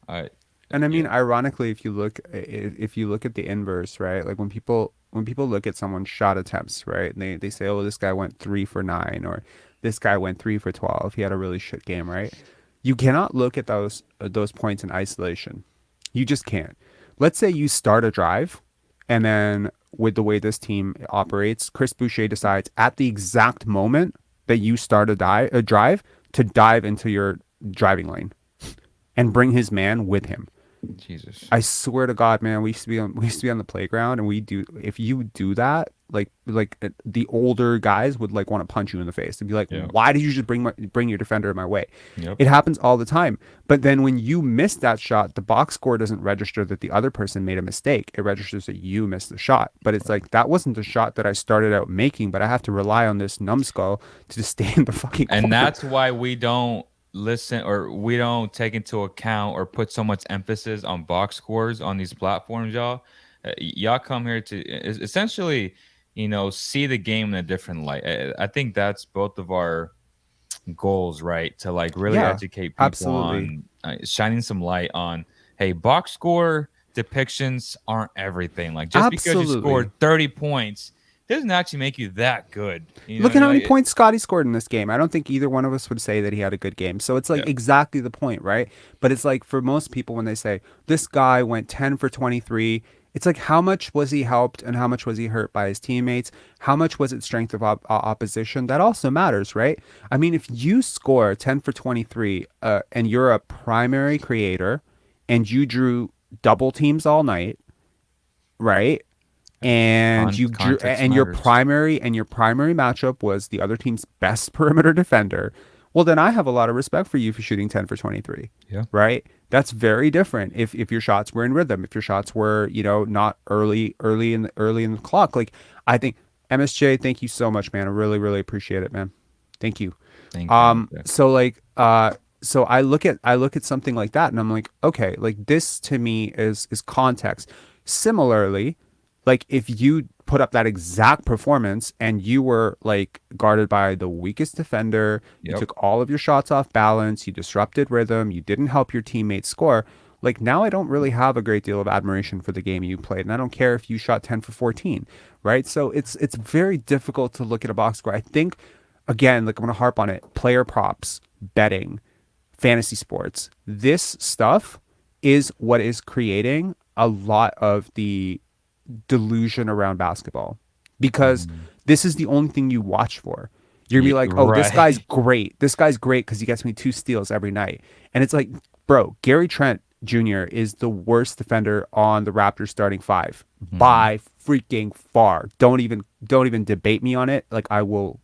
I and I mean, yeah, ironically, if you look at the inverse, right? Like when people look at someone's shot attempts, right? And they say, oh, this guy went 3 for 9, or this guy went 3 for 12. He had a really shit game, right? You cannot look at those points in isolation. You just can't. Let's say you start a drive, and then with the way this team operates, Chris Boucher decides at the exact moment that you start a drive to dive into your driving lane and bring his man with him. Jesus. I swear to God, man, we used to be on the playground, and we do if you do that, the older guys would like want to punch you in the face and be like, Yeah. "Why did you just bring your defender in my way?" Yep. It happens all the time. But then when you miss that shot, the box score doesn't register that the other person made a mistake. It registers that you missed the shot. But it's like that wasn't the shot that I started out making, but I have to rely on this numbskull to just stay in the fucking And corner. that's why we don't listen, or we don't take into account or put so much emphasis on box scores on these platforms, y'all. Y'all come here to essentially, see the game in a different light. I think that's both of our goals, right? To like really Yeah, educate people absolutely. on shining some light on, hey, box score depictions aren't everything. Like just because you Absolutely. scored 30 points doesn't actually make you that good. You know Look what I at mean? how many Like, points Scotty scored in this game. I don't think either one of us would say that he had a good game. So it's like yeah. exactly the point, right? But it's like for most people, when they say this guy went 10 for 23, it's like how much was he helped and how much was he hurt by his teammates? How much was it strength of opposition? That also matters, right? I mean, if you score 10 for 23 and you're a primary creator and you drew double teams all night, right? And Context and your matters. primary matchup was the other team's best perimeter defender, well then I have a lot of respect for you for shooting 10 for 23, Yeah. right? That's very different if your shots were in rhythm, if your shots were, not early in the clock. Like I think MSJ, thank you so much, man. I really really appreciate it, man. Thank you. Thank you, MJ. So like so I look at something like that and I'm like, okay, like this to me is context. Similarly, like if you put up that exact performance and you were like guarded by the weakest defender, you Yep. took all of your shots off balance, you disrupted rhythm, you didn't help your teammates score, like now I don't really have a great deal of admiration for the game you played, and I don't care if you shot 10 for 14, right? So it's very difficult to look at a box score. I think again, like I'm going to harp on it, player props, betting, fantasy sports. This stuff is what is creating a lot of the delusion around basketball because Mhm. this is the only thing you watch for. You're gonna be like, oh, this guy's Right. great. This guy's great because he gets me 2 steals every night. And it's like, bro, Gary Trent Jr. is the worst defender on the Raptors starting five Mhm. by freaking far. Don't even debate me on it. Like I will.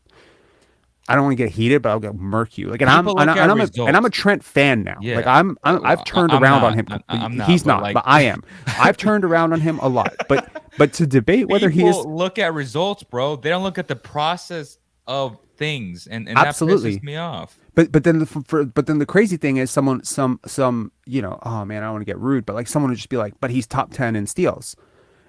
I don't want to get heated, but I'll get murk you. Like, and I'm People and, look I, at and I'm a and I'm a results. Trent fan now. Like, Yeah. I've turned I'm around on not. him. I'm not. He's But not, like, but I am. I've turned around on him a lot. But to debate whether he is people look at results, bro. They don't look at the process of things, and that pisses absolutely. me off. But then the crazy thing is some oh man, I don't want to get rude, but like someone would just be like, but he's top 10 in steals.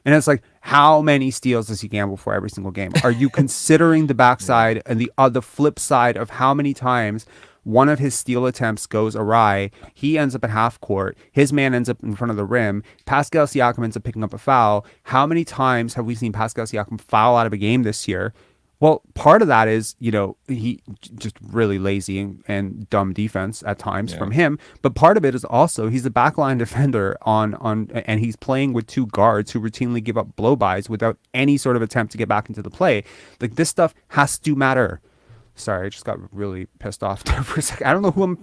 And it's like, how many steals does he gamble for every single game? Are you considering the Yeah. backside and the flip side of how many times one of his steal attempts goes awry? He ends up at half court. His man ends up in front of the rim. Pascal Siakam ends up picking up a foul. How many times have we seen Pascal Siakam foul out of a game this year? Well, part of that is, he just really lazy and dumb defense at times Yeah. from him. But part of it is also he's a backline defender and he's playing with two guards who routinely give up blowbys without any sort of attempt to get back into the play. Like this stuff has to matter. Sorry, I just got really pissed off there for a second. I don't know who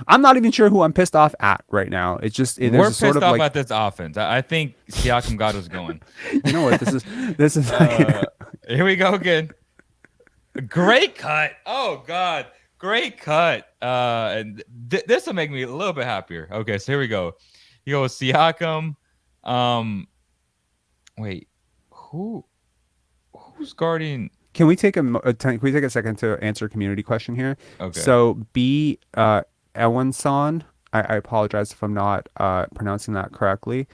I'm not even sure who I'm pissed off at right now. It's just there's We're a sort pissed of off like, at this offense. I think Siakam got us going. you know what, this is like, Uh, Here we go again. Great cut. Oh God, great cut. And this will make me a little bit happier. Okay, so here we go. You go with Siakam. Um, wait, who who's guarding? Can we take a second to answer a community question here? Okay, So B Ewanson, I apologize if I'm not pronouncing that correctly.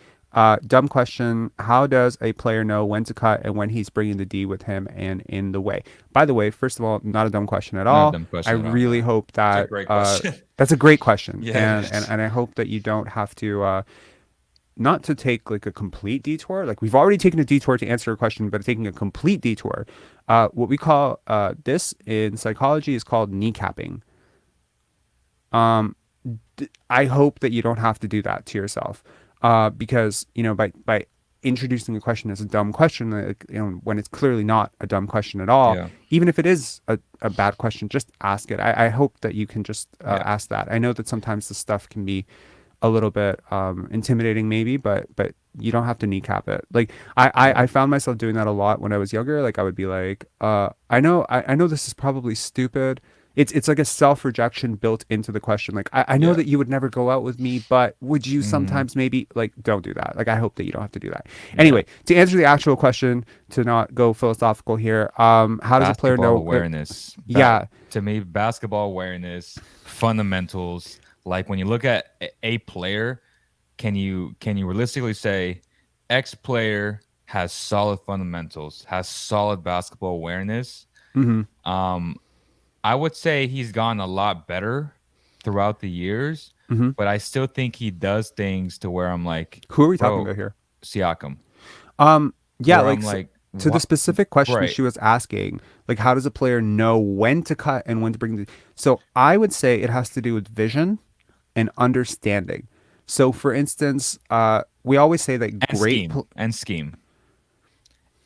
Dumb question. How does a player know when to cut and when he's bringing the D with him and in the way? By the way, first of all, not a dumb question at not a all. dumb I question at all. really hope It's a that great question. that's a great question, Yeah, it and is. I hope that you don't have to not to take like a complete detour. Like we've already taken a detour to answer a question, but taking a complete detour. What we call this in psychology is called kneecapping. Um, I hope that you don't have to do that to yourself, because by introducing a question as a dumb question, like, when it's clearly not a dumb question at all, Yeah, even if it is a bad question, just ask it. I hope that you can just yeah. ask that. I know that sometimes the stuff can be a little bit intimidating maybe, but you don't have to kneecap it. Like Yeah. I found myself doing that a lot when I was younger. Like I would be like, I know this is probably stupid. It's like a self-rejection built into the question. Like I know Yeah. that you would never go out with me, but would you Hmm. sometimes maybe like don't do that. Like I hope that you don't have to do that. Yeah. Anyway, to answer the actual question, to not go philosophical here, how does a player Basketball know awareness. yeah. To me, basketball awareness, fundamentals. Like when you look at a player, can you realistically say X player has solid fundamentals, has solid basketball awareness? Hmm. Um, I would say he's gotten a lot better throughout the years, Hmm. but I still think he does things to where I'm like, Who are we talking bro, about here? Siakam, Yeah, where like I'm like, to the what? specific question Right. she was asking, like how does a player know when to cut and when to bring the so I would say it has to do with vision and understanding. So for instance, we always say that And great scheme. And scheme.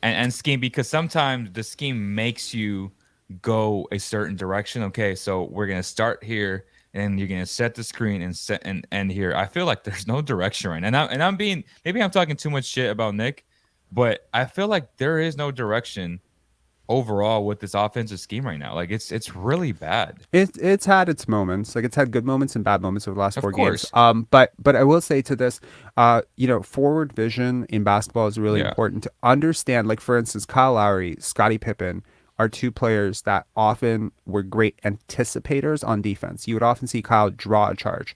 And scheme because sometimes the scheme makes you go a certain direction. Okay, so we're gonna start here and you're gonna set the screen and set and end here. I feel like there's no direction right now. And I'm being maybe I'm talking too much shit about Nick, but I feel like there is no direction overall with this offensive scheme right now. Like it's really bad. it's had its moments, like it's had good moments and bad moments over the last Of 4 games. course. But I will say to this, forward vision in basketball is really Yeah. important to understand. Like for instance, Kyle Lowry, Scottie Pippen are two players that often were great anticipators on defense. You would often see Kyle draw a charge,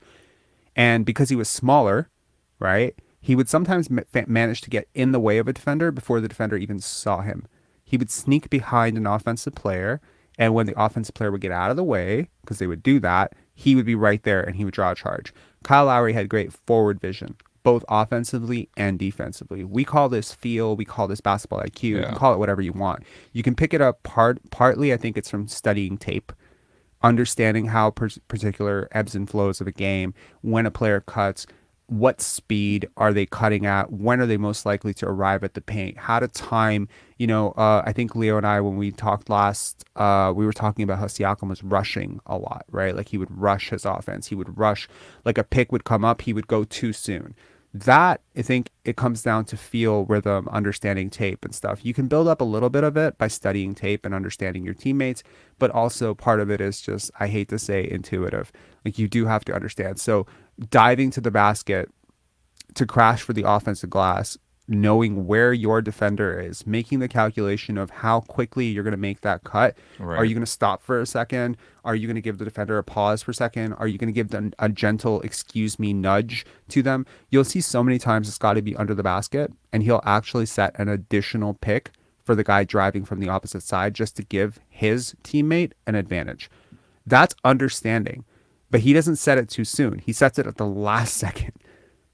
and because he was smaller, right, he would sometimes manage to get in the way of a defender before the defender even saw him. He would sneak behind an offensive player, and when the offensive player would get out of the way, because they would do that, he would be right there and he would draw a charge. Kyle Lowry had great forward vision, both offensively and defensively. We call this feel, we call this basketball IQ. You can Yeah. call it whatever you want. You can pick it up partly, I think it's from studying tape, understanding how particular ebbs and flows of a game, when a player cuts, what speed are they cutting at, when are they most likely to arrive at the paint, how to time. I think Leo and I, when we talked last, we were talking about how Siakam was rushing a lot, right? Like he would rush his offense. He would rush, like a pick would come up, he would go too soon. That I think it comes down to feel, rhythm, understanding tape and stuff. You can build up a little bit of it by studying tape and understanding your teammates, but also part of it is just, I hate to say, intuitive. Like you do have to understand. So diving to the basket to crash for the offensive glass, knowing where your defender is, making the calculation of how quickly you're going to make that cut. Are Right. you going to stop for a second? Are you going to give the defender a pause for a second? Are you going to give them a gentle excuse me nudge to them? You'll see so many times it's got to be under the basket, and he'll actually set an additional pick for the guy driving from the opposite side just to give his teammate an advantage. That's understanding. But he doesn't set it too soon. He sets it at the last second.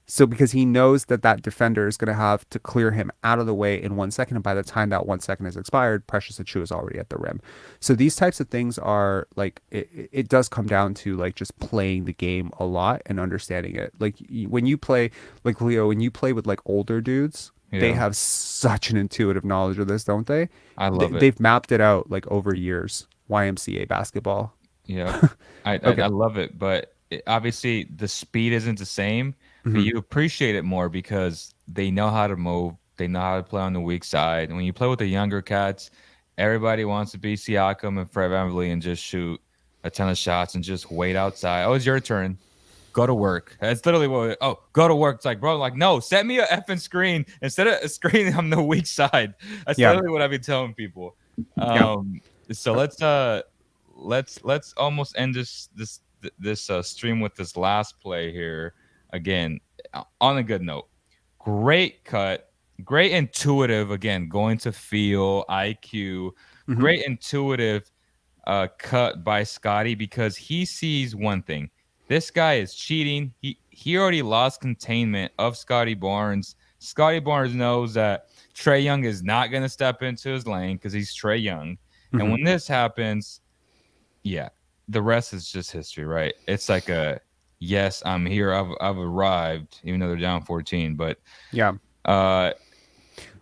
So because he knows that that defender is going to have to clear him out of the way in 1 second, and by the time that 1 second has expired, Precious Achua is already at the rim. So these types of things are like it does come down to like just playing the game a lot and understanding it. Like when you play, like Leo, when you play with like older dudes, they Yeah. have such an intuitive knowledge of this, don't they? I they love it. they've mapped it out like over years. YMCA basketball. Yeah, I Okay. love it, but obviously the speed isn't the same, but Hmm. you appreciate it more because they know how to move, they know how to play on the weak side. And when you play with the younger cats, everybody wants to be Siakam and Fred VanVleet and just shoot a ton of shots and just wait outside. Oh, it's your turn. Go to work. That's literally what. Oh, go to work. It's like, bro, like, no, set me a effing screen instead of a screen on the weak side. That's Yeah. literally what I've been telling people. Yeah. Um, so let's almost end this stream with this last play here again on a good note. Great cut, great intuitive again, going to feel IQ, Hmm. great intuitive cut by Scotty because he sees one thing. This guy is cheating. He already lost containment of Scottie Barnes. Scottie Barnes knows that Trey Young is not going to step into his lane because he's Trey Young. And Hmm. when this happens, yeah, the rest is just history, right? It's like a yes, I'm here. I've arrived, even though they're down 14. But Yeah. uh,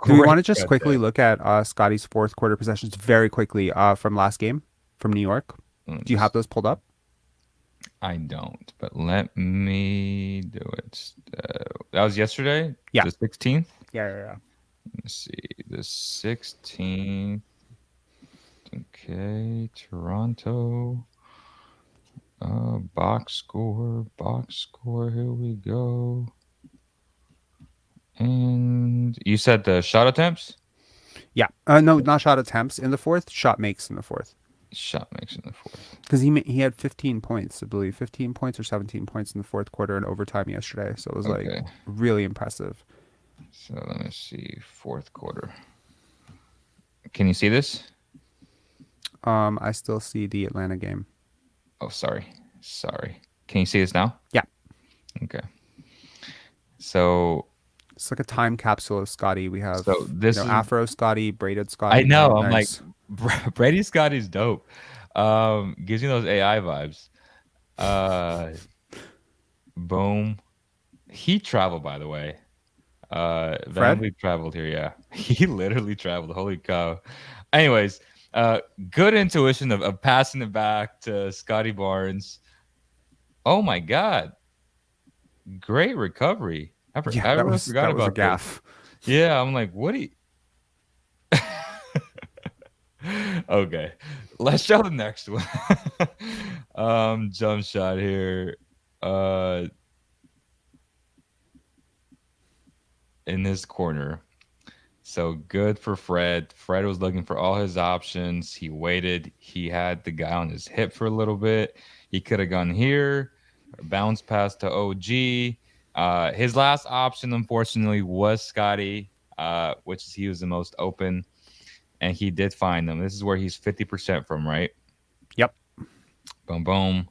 Do we great want to just cut quickly there. look at Scotty's fourth quarter possessions very quickly from last game from New York? Let me Do you have just those pulled up? I don't, but let me do it. That was yesterday, Yeah. the 16th. Yeah, yeah, yeah. Let's see, the 16th. Okay, Toronto. Box score, box score. Here we go. And you said the shot attempts? Yeah. No, not shot attempts in the fourth. Shot makes in the fourth. Shot makes in the fourth. Because he had 15 points, I believe, 15 points or 17 points in the fourth quarter in overtime yesterday. So it was like Okay, really impressive. so let me see. Fourth quarter. Can you see this? I still see the Atlanta game. Oh, sorry. Sorry. Can you see this now? Yeah. Okay. So, It's like a time capsule of Scotty. We have, so this is, Afro Scotty, braided I Scotty. know. Very I'm like, nice. Brady Scotty's dope. Gives you those AI vibes. Uh, Boom. He traveled, by the way. Van Fred? Vliet traveled here. Yeah, he literally traveled. Holy cow. Anyways, uh, good intuition of passing it back to Scottie Barnes. Oh my God, great recovery. Yeah, I that really was forgot that was a about this. gaff. Yeah, I'm like, what do you? Okay, let's show the next one. Jump shot here. Uh, in this corner. So good for Fred. Fred was looking for all his options. He waited. He had the guy on his hip for a little bit. He could have gone here, bounce pass to OG. His last option, unfortunately, was Scotty, which is he was the most open, and he did find them. This is where he's 50% from, right? Yep. Boom, boom.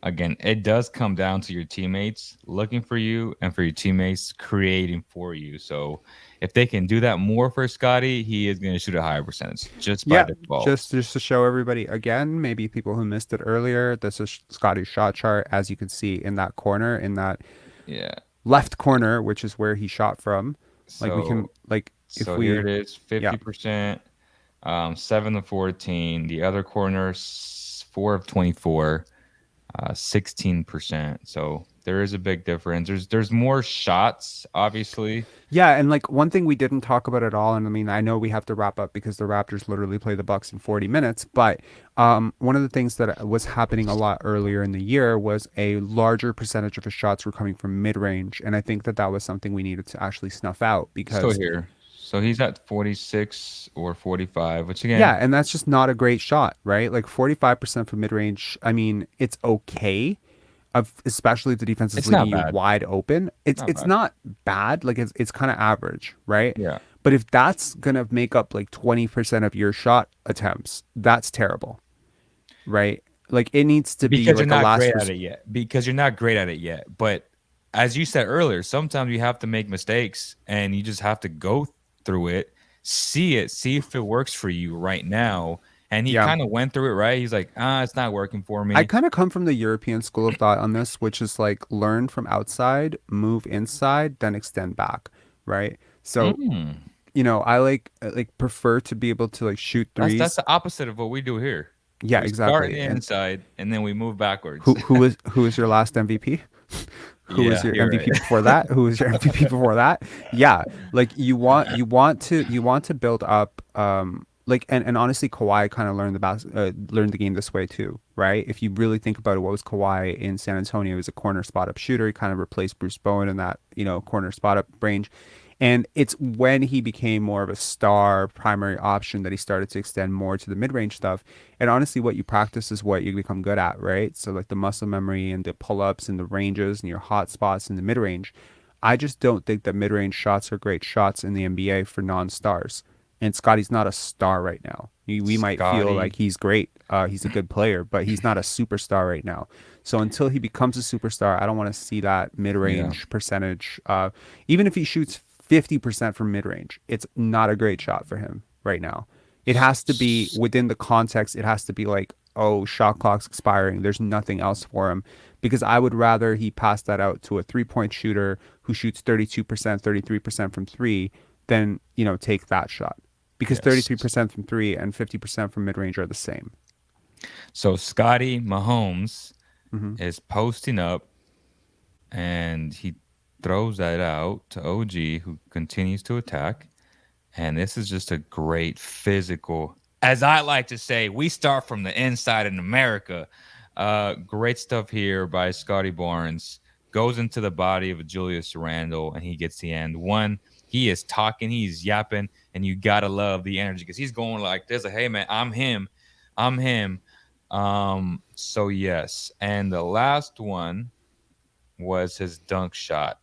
Again, it does come down to your teammates looking for you and for your teammates creating for you. So if they can do that more for Scotty, he is going to shoot a higher percentage just by Yeah. default. Just to show everybody again, maybe people who missed it earlier, this is Scotty's shot chart. As you can see in that corner, in that Yeah. left corner, which is where he shot from. Like we can So if here it we is, yeah. 50%, 7 of 14. The other corner, 4 of 24. 16%. So there is a big difference. There's more shots, obviously. Yeah, and like one thing we didn't talk about at all, and I mean I know we have to wrap up because the Raptors literally play the Bucks in 40 minutes, but one of the things that was happening a lot earlier in the year was a larger percentage of his shots were coming from mid-range, and I think that that was something we needed to actually snuff out Still because here. So he's at 46 or 45, which yeah, again, and that's just not a great shot, right? Like 45% from mid-range, I mean, it's okay. Especially if the defense is it's leaving not you bad. wide open. Not It's bad. not bad. Like it's kind of average, right? Yeah. But if that's gonna make up like 20% of your shot attempts, that's terrible, right? Like it needs to be Because you're like a not last great at it yet. Because you're not great at it yet. But as you said earlier, sometimes you have to make mistakes and you just have to go through it, see if it works for you right now. And he yeah. kind of went through it, right? He's like, it's not working for I me. kind of come from the European school of thought on this, which is like learn from outside, move inside, then extend back, right? So, Mm. I like prefer to be able to like shoot That's threes. the opposite of what we do here. Yeah, We start in exactly. the And inside and then we move backwards. who was your last MVP? Who was Yeah, your you're MVP right. before that? Who was your MVP before that? Yeah, like you want to build up like and honestly Kawhi kind of learned the game this way too, right? If you really think about it, what was Kawhi in San Antonio? He was a corner spot up shooter. He kind of replaced Bruce Bowen in that, corner spot up range. And it's when he became more of a star primary option that he started to extend more to the mid-range stuff. And honestly, what you practice is what you become good at, right? So like the muscle memory and the pull-ups and the ranges and your hot spots in the mid-range. I just don't think that mid-range shots are great shots in the NBA for non-stars. And Scotty's not a star right now. We might feel like Scotty. he's great. He's a good player, but he's not a superstar right now. So until he becomes a superstar, I don't want to see that Yeah. mid-range percentage. Even if he shoots 50% from mid-range, it's not a great shot for him right now. It has to be within the context. It has to be like, oh, shot clock's expiring. There's nothing else for him because I would rather he pass that out to a three-point shooter who shoots 32%, 33% from three than, take that shot because Yes. 33% from three and 50% from mid-range are the same. So Scotty Mahomes Mm-hmm. is posting up, and he throws that out to OG, who continues to attack. And this is just a great physical, as I like to say, we start from the inside in America. Great stuff here by Scottie Barnes. Goes into the body of Julius Randle, and he gets the end. One, he is talking, he's yapping, and you gotta love the energy because he's going like this, like, hey man, I'm him. I'm him. So yes. And the last one was his dunk shot.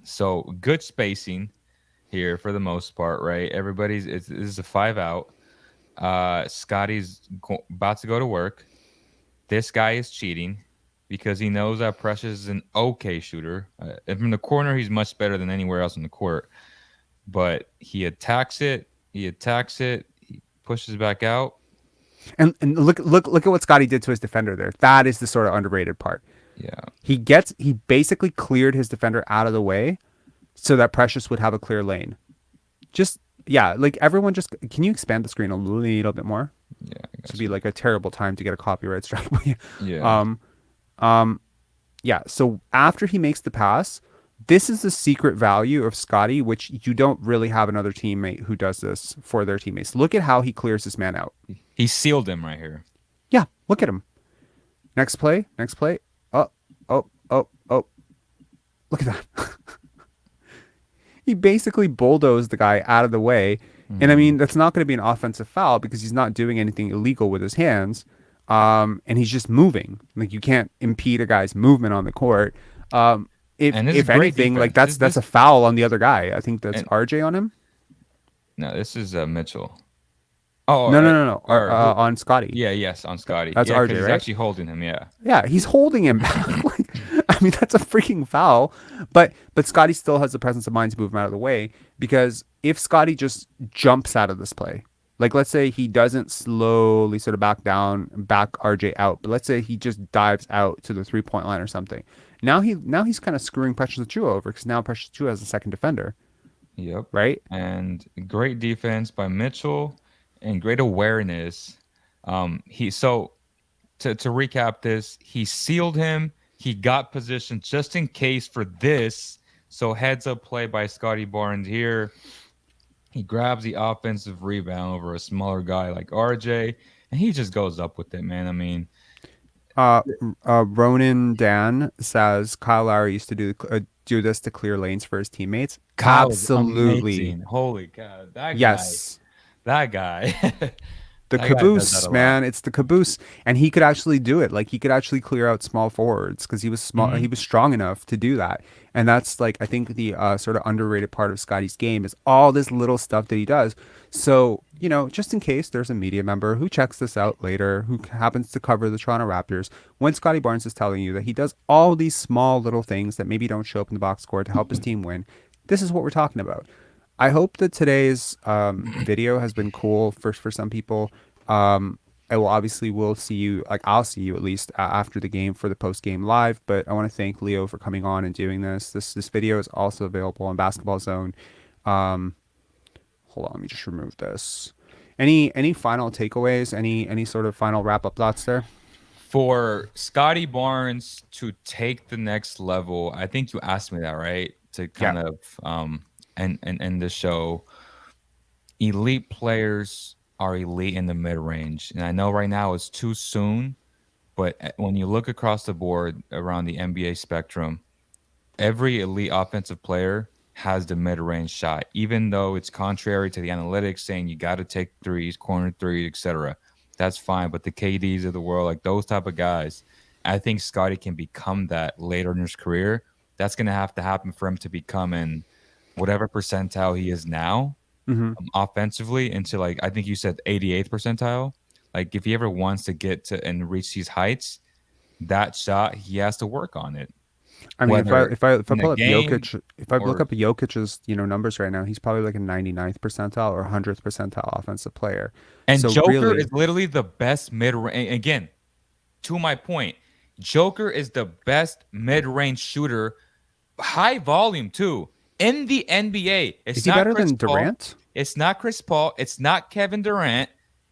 So good spacing here for the most part, right? This is a 5 out. Scottie's about to go to work. This guy is cheating because he knows that Precious is an okay shooter. And from the corner, he's much better than anywhere else in the court. But he attacks it. He attacks it. He pushes back out. And look at what Scottie did to his defender there. That is the sort of underrated part. Yeah. He basically cleared his defender out of the way so that Precious would have a clear lane. Just yeah, like everyone just can you expand the screen a little bit more? Yeah. This would be like a terrible time to get a copyright strike. Yeah. Yeah. So after he makes the pass, this is the secret value of Scottie, which you don't really have another teammate who does this for their teammates. Look at how he clears this man out. He sealed him right here. Yeah, look at him. Next play. Oh, oh, oh, oh. Look at that. He basically bulldozed the guy out of the way. And I mean, that's not going to be an offensive foul because he's not doing anything illegal with his hands. And he's just moving. Like you can't impede a guy's movement on the court. If anything, like that's a foul on the other guy. I think that's RJ on him. No, this is Mitchell. Oh no. On Scottie. Yeah, yes, on Scottie. That's RJ, he's right? actually holding him. Yeah. Yeah, he's holding him back. Like, I mean, that's a freaking foul. But Scottie still has the presence of mind to move him out of the way because if Scottie just jumps out of this play, like let's say he doesn't slowly sort of back RJ out, but let's say he just dives out to the 3-point line or something. Now he's kind of screwing Precious Achiuwa over because now Precious Achiuwa has a second defender. Yep. Right. And great defense by Mitchell and great awareness. To recap this, he sealed him. He got position just in case for this. So heads up play by Scottie Barnes here. He grabs the offensive rebound over a smaller guy like RJ, and he just goes up with it, man. I mean, Ronan Dan says Kyle Lowry used to do this to clear lanes for his teammates. Kyle Absolutely. Holy cow. Yes. That guy. The caboose, man. It's the caboose. And he could actually do it. Like he could actually clear out small forwards because he was small. He was strong enough to do that. And that's like, I think the sort of underrated part of Scottie's game is all this little stuff that he does. So, just in case there's a media member who checks this out later, who happens to cover the Toronto Raptors, when Scottie Barnes is telling you that he does all these small little things that maybe don't show up in the box score to help his team win, this is what we're talking about. I hope that today's video has been cool for some people. We'll see you, like I'll see you at least after the game for the post game live. But I want to thank Leo for coming on and doing this. This video is also available on Basketball Zone. Hold on, let me just remove this. Any final takeaways? Any sort of final wrap up thoughts there? For Scottie Barnes to take the next level, I think you asked me that, right? To kind of end the show. Elite players are elite in the mid-range. And I know right now it's too soon, but when you look across the board around the NBA spectrum, every elite offensive player has the mid-range shot, even though it's contrary to the analytics saying you got to take threes, corner threes, etc. That's fine, but the KDs of the world, like those type of guys, I think Scottie can become that later in his career. That's going to have to happen for him to become in whatever percentile he is now. Offensively into like I think you said 88th percentile. Like if he ever wants to get to and reach these heights, that shot he has to work on it. I mean, if I pull up Jokic, if I look up Jokic's numbers right now, he's probably like a 99th percentile or 100th percentile offensive player. And so Joker is literally the best mid-range. Again, to my point, Joker is the best mid-range shooter, high volume too. In the NBA, is he better than Durant? It's not Chris Paul. It's not Kevin Durant.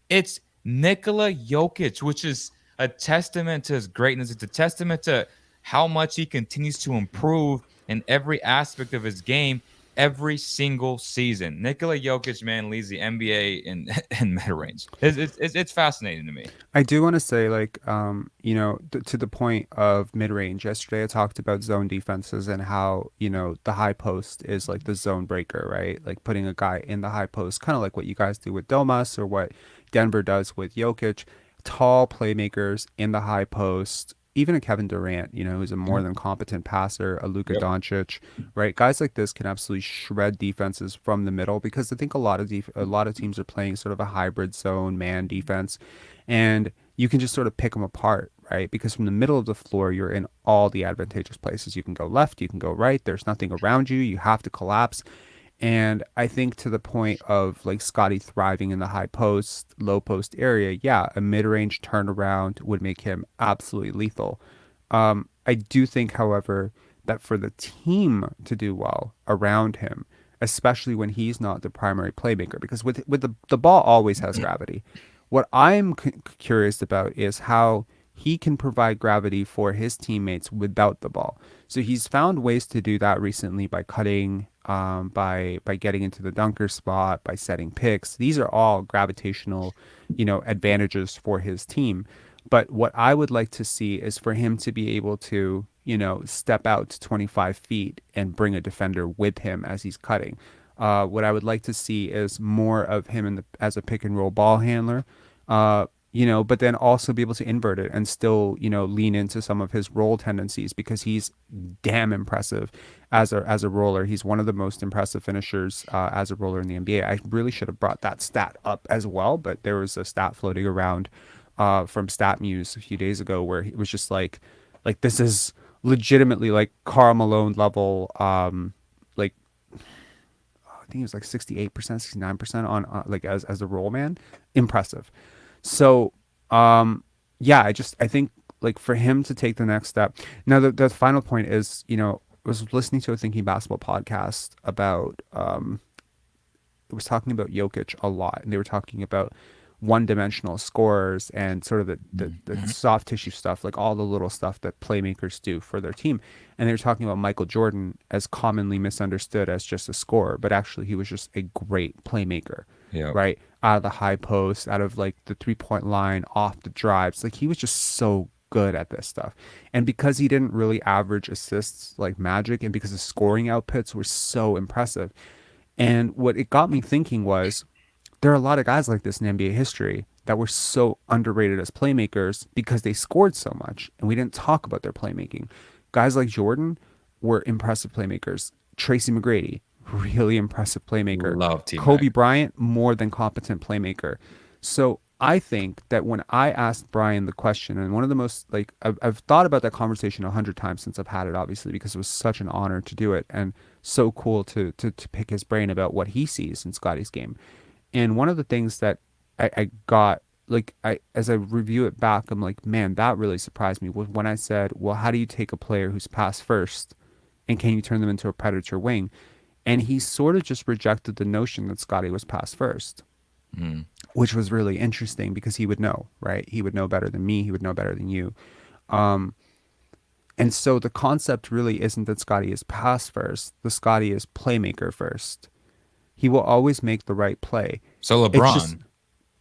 It's Nikola Jokic, which is a testament to his greatness. It's a testament to how much he continues to improve in every aspect of his game every single season. Nikola Jokic, man, leads the NBA in mid range. It's fascinating to me. I do want to say, like, to the point of mid range. Yesterday, I talked about zone defenses and how the high post is like the zone breaker, right? Like putting a guy in the high post, kind of like what you guys do with Domas or what Denver does with Jokic. Tall playmakers in the high post. Even a Kevin Durant, who's a more Yep. than competent passer, a Luka Yep. Doncic, right? Guys like this can absolutely shred defenses from the middle because I think a lot of teams are playing sort of a hybrid zone man defense, and you can just sort of pick them apart, right? Because from the middle of the floor, you're in all the advantageous places. You can go left, you can go right. There's nothing around you. You have to collapse. And I think to the point of like Scotty thriving in the high post, low post area, yeah, a mid range turnaround would make him absolutely lethal. I do think, however, that for the team to do well around him, especially when he's not the primary playmaker, because with the ball always has gravity. What I'm curious about is how he can provide gravity for his teammates without the ball. So he's found ways to do that recently by cutting, by getting into the dunker spot, by setting picks. These are all gravitational, advantages for his team. But what I would like to see is for him to be able to, step out to 25 feet and bring a defender with him as he's cutting. What I would like to see is more of him as a pick and roll ball handler. But then also be able to invert it and still, lean into some of his roll tendencies because he's damn impressive as a roller. He's one of the most impressive finishers as a roller in the NBA. I really should have brought that stat up as well, but there was a stat floating around from StatMuse a few days ago where it was just like this is legitimately like Karl Malone level, like I think it was like 68%, 69% on like as a roll man. Impressive. So, yeah, I think like for him to take the next step. Now, the final point is, I was listening to a Thinking Basketball podcast about, it was talking about Jokic a lot, and they were talking about one-dimensional scorers and sort of the soft tissue stuff, like all the little stuff that playmakers do for their team. And they were talking about Michael Jordan as commonly misunderstood as just a scorer, but actually he was just a great playmaker, Yep. right? Out of the high post, out of like the three-point line, off the drives. Like he was just so good at this stuff. And because he didn't really average assists like Magic, and because his scoring outputs were so impressive. And what it got me thinking was there are a lot of guys like this in NBA history that were so underrated as playmakers because they scored so much and we didn't talk about their playmaking. Guys like Jordan were impressive playmakers. Tracy McGrady, really impressive playmaker. Love T Kobe Mac. Bryant, more than competent playmaker. So I think that when I asked Brian the question, and one of the most like I've thought about that conversation 100 times since I've had it, obviously, because it was such an honor to do it and so cool to pick his brain about what he sees in Scotty's game. And one of the things that I got, like, as I review it back, I'm like, man, that really surprised me was when I said, well, how do you take a player who's pass first and can you turn them into a predator wing? And he sort of just rejected the notion that Scotty was pass first, Mm. which was really interesting because he would know, right? He would know better than me. He would know better than you. Um, and so the concept really isn't that Scotty is pass first. The Scotty is playmaker first. He will always make the right play. So It's just LeBron.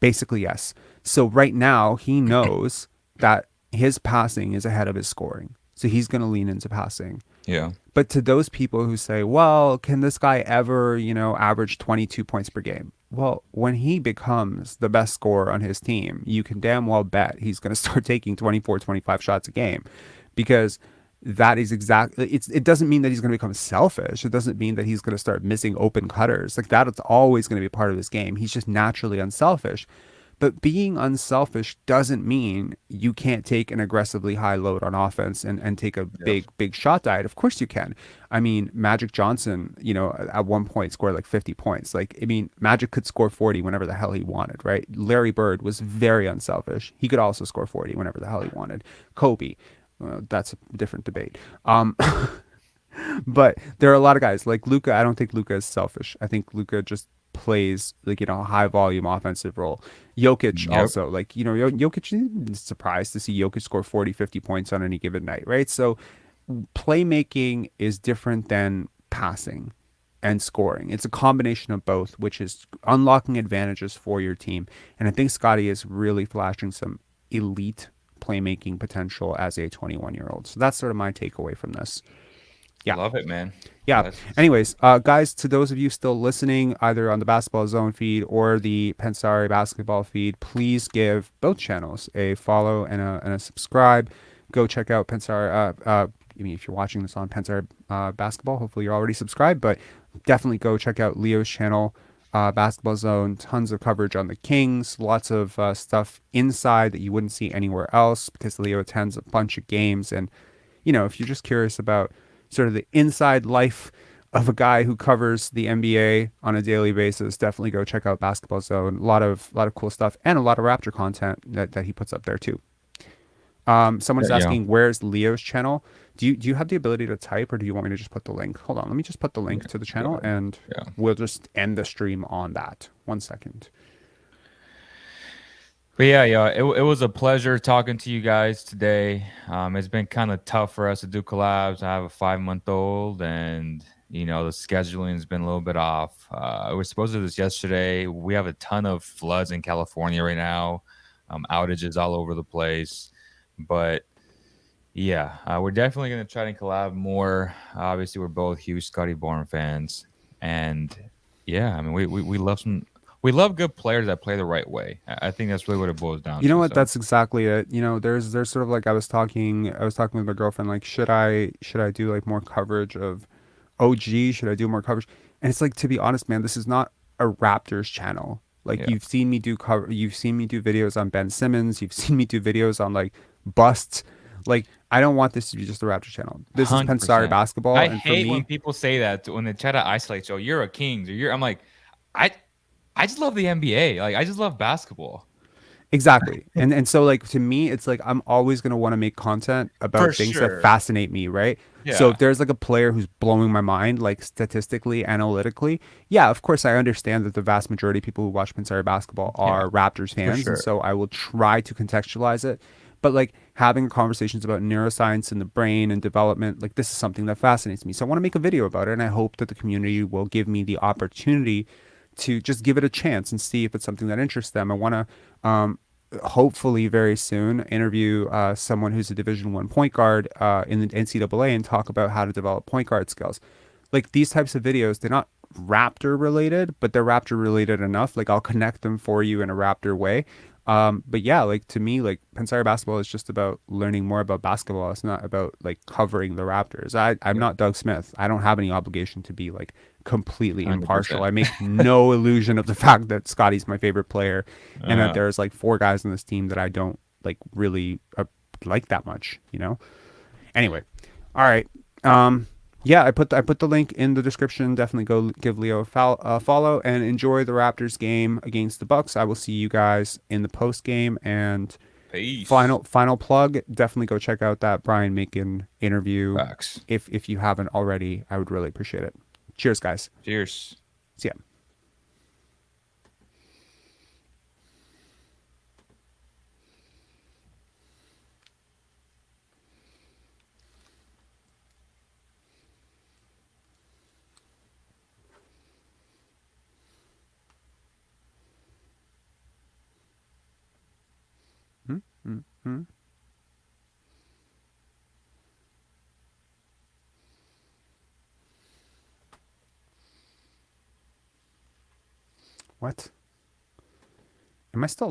basically yes. So right now he knows that his passing is ahead of his scoring. So he's going to lean into passing. Yeah. But to those people who say, well, can this guy ever, average 22 points per game? Well, when he becomes the best scorer on his team, you can damn well bet he's going to start taking 24, 25 shots a game because that is exactly it doesn't mean that he's going to become selfish. It doesn't mean that he's going to start missing open cutters. Like that it's always going to be part of his game. He's just naturally unselfish. But being unselfish doesn't mean you can't take an aggressively high load on offense and take a Yep. big shot diet. Of course you can. I mean, Magic Johnson, at one point scored like 50 points. Like, I mean, Magic could score 40 whenever the hell he wanted, right? Larry Bird was very unselfish. He could also score 40 whenever the hell he wanted. Kobe, that's a different debate. But there are a lot of guys like Luca. I don't think Luca is selfish. I think Luca just plays like a high volume offensive role. Jokic Yep. also, like Jokic, you're surprised to see Jokic score 40, 50 points on any given night, right? So playmaking is different than passing and scoring. It's a combination of both, which is unlocking advantages for your team. And I think Scottie is really flashing some elite playmaking potential as a 21-year-old. So that's sort of my takeaway from this. Yeah. Love it, man. Yeah. That's Anyways, guys, to those of you still listening, either on the Basketball Zone feed or the Pensari Basketball feed, please give both channels a follow and a subscribe. Go check out Pensari. I mean, if you're watching this on Pensari Basketball, hopefully you're already subscribed, but definitely go check out Leo's channel, Basketball Zone. Tons of coverage on the Kings, lots of stuff inside that you wouldn't see anywhere else because Leo attends a bunch of games. And, if you're just curious about sort of the inside life of a guy who covers the NBA on a daily basis, definitely go check out Basketball Zone. A lot of cool stuff and a lot of Raptor content that he puts up there too. Someone's yeah. asking, where's Leo's channel? Do you have the ability to type, or do you want me to just put the link? Hold on, let me just put the link to the Go channel, ahead. and Yeah. we'll just end the stream on that. 1 second. But yeah, it was a pleasure talking to you guys today. It's been kind of tough for us to do collabs. I have a 5-month-old, and the scheduling has been a little bit off. We were supposed to do this yesterday. We have a ton of floods in California right now, outages all over the place. But yeah, we're definitely gonna try to collab more. Obviously, we're both huge Scottie Barnes fans, and yeah, I mean, we love good players that play the right way. I think that's really what it boils down You know to. what? So That's exactly it. There's sort of like I was talking with my girlfriend, like, should I do like more coverage of OG? Should I do more coverage? And it's like, to be honest, man, this is not a Raptors channel. Like, yeah, you've seen me do videos on Ben Simmons, you've seen me do videos on like busts. Like, I don't want this to be just a Raptors channel. This is Pensari 100%. basketball, I and for hate when me, people say that when they try to isolate. So you're a Kings or you're. I'm like, I I just love the NBA. Like I just love basketball exactly. And so, like, to me, it's like I'm always going to want to make content for about things that sure. fascinate me, right? So Yeah, if there's like a player who's blowing my mind, like statistically, analytically, yeah, of course I understand that the vast majority of people who watch Pensari basketball yeah, are Raptors for fans, and sure. so I will try to contextualize it. But like having conversations about neuroscience and the brain and development, like, this is something that fascinates me. So I want to make a video about it, and I hope that the community will give me the opportunity to just give it a chance and see if it's something that interests them. I want to hopefully very soon interview someone who's a Division 1 point guard in the NCAA and talk about how to develop point guard skills. Like, these types of videos, they're not Raptor related, but they're Raptor related enough. Like, I'll connect them for you in a Raptor way. But yeah, like, to me, like, Pensari basketball is just about learning more about basketball. It's not about like covering the Raptors. I'm Yep, not Doug Smith. I don't have any obligation to be like completely hundred impartial. percent. I make no illusion of the fact that Scottie's my favorite player, and that Uh, there's like 4 guys on this team that I don't like really like that much. Anyway, all right. Yeah, I put the link in the description. Definitely go give Leo a follow and enjoy the Raptors game against the Bucks. I will see you guys in the post game. And Peace. final plug. Definitely go check out that Brian Macon interview. Facts. If you haven't already, I would really appreciate it. Cheers, guys. Cheers. See ya. Hmm? Hmm? Hmm? What? Am I still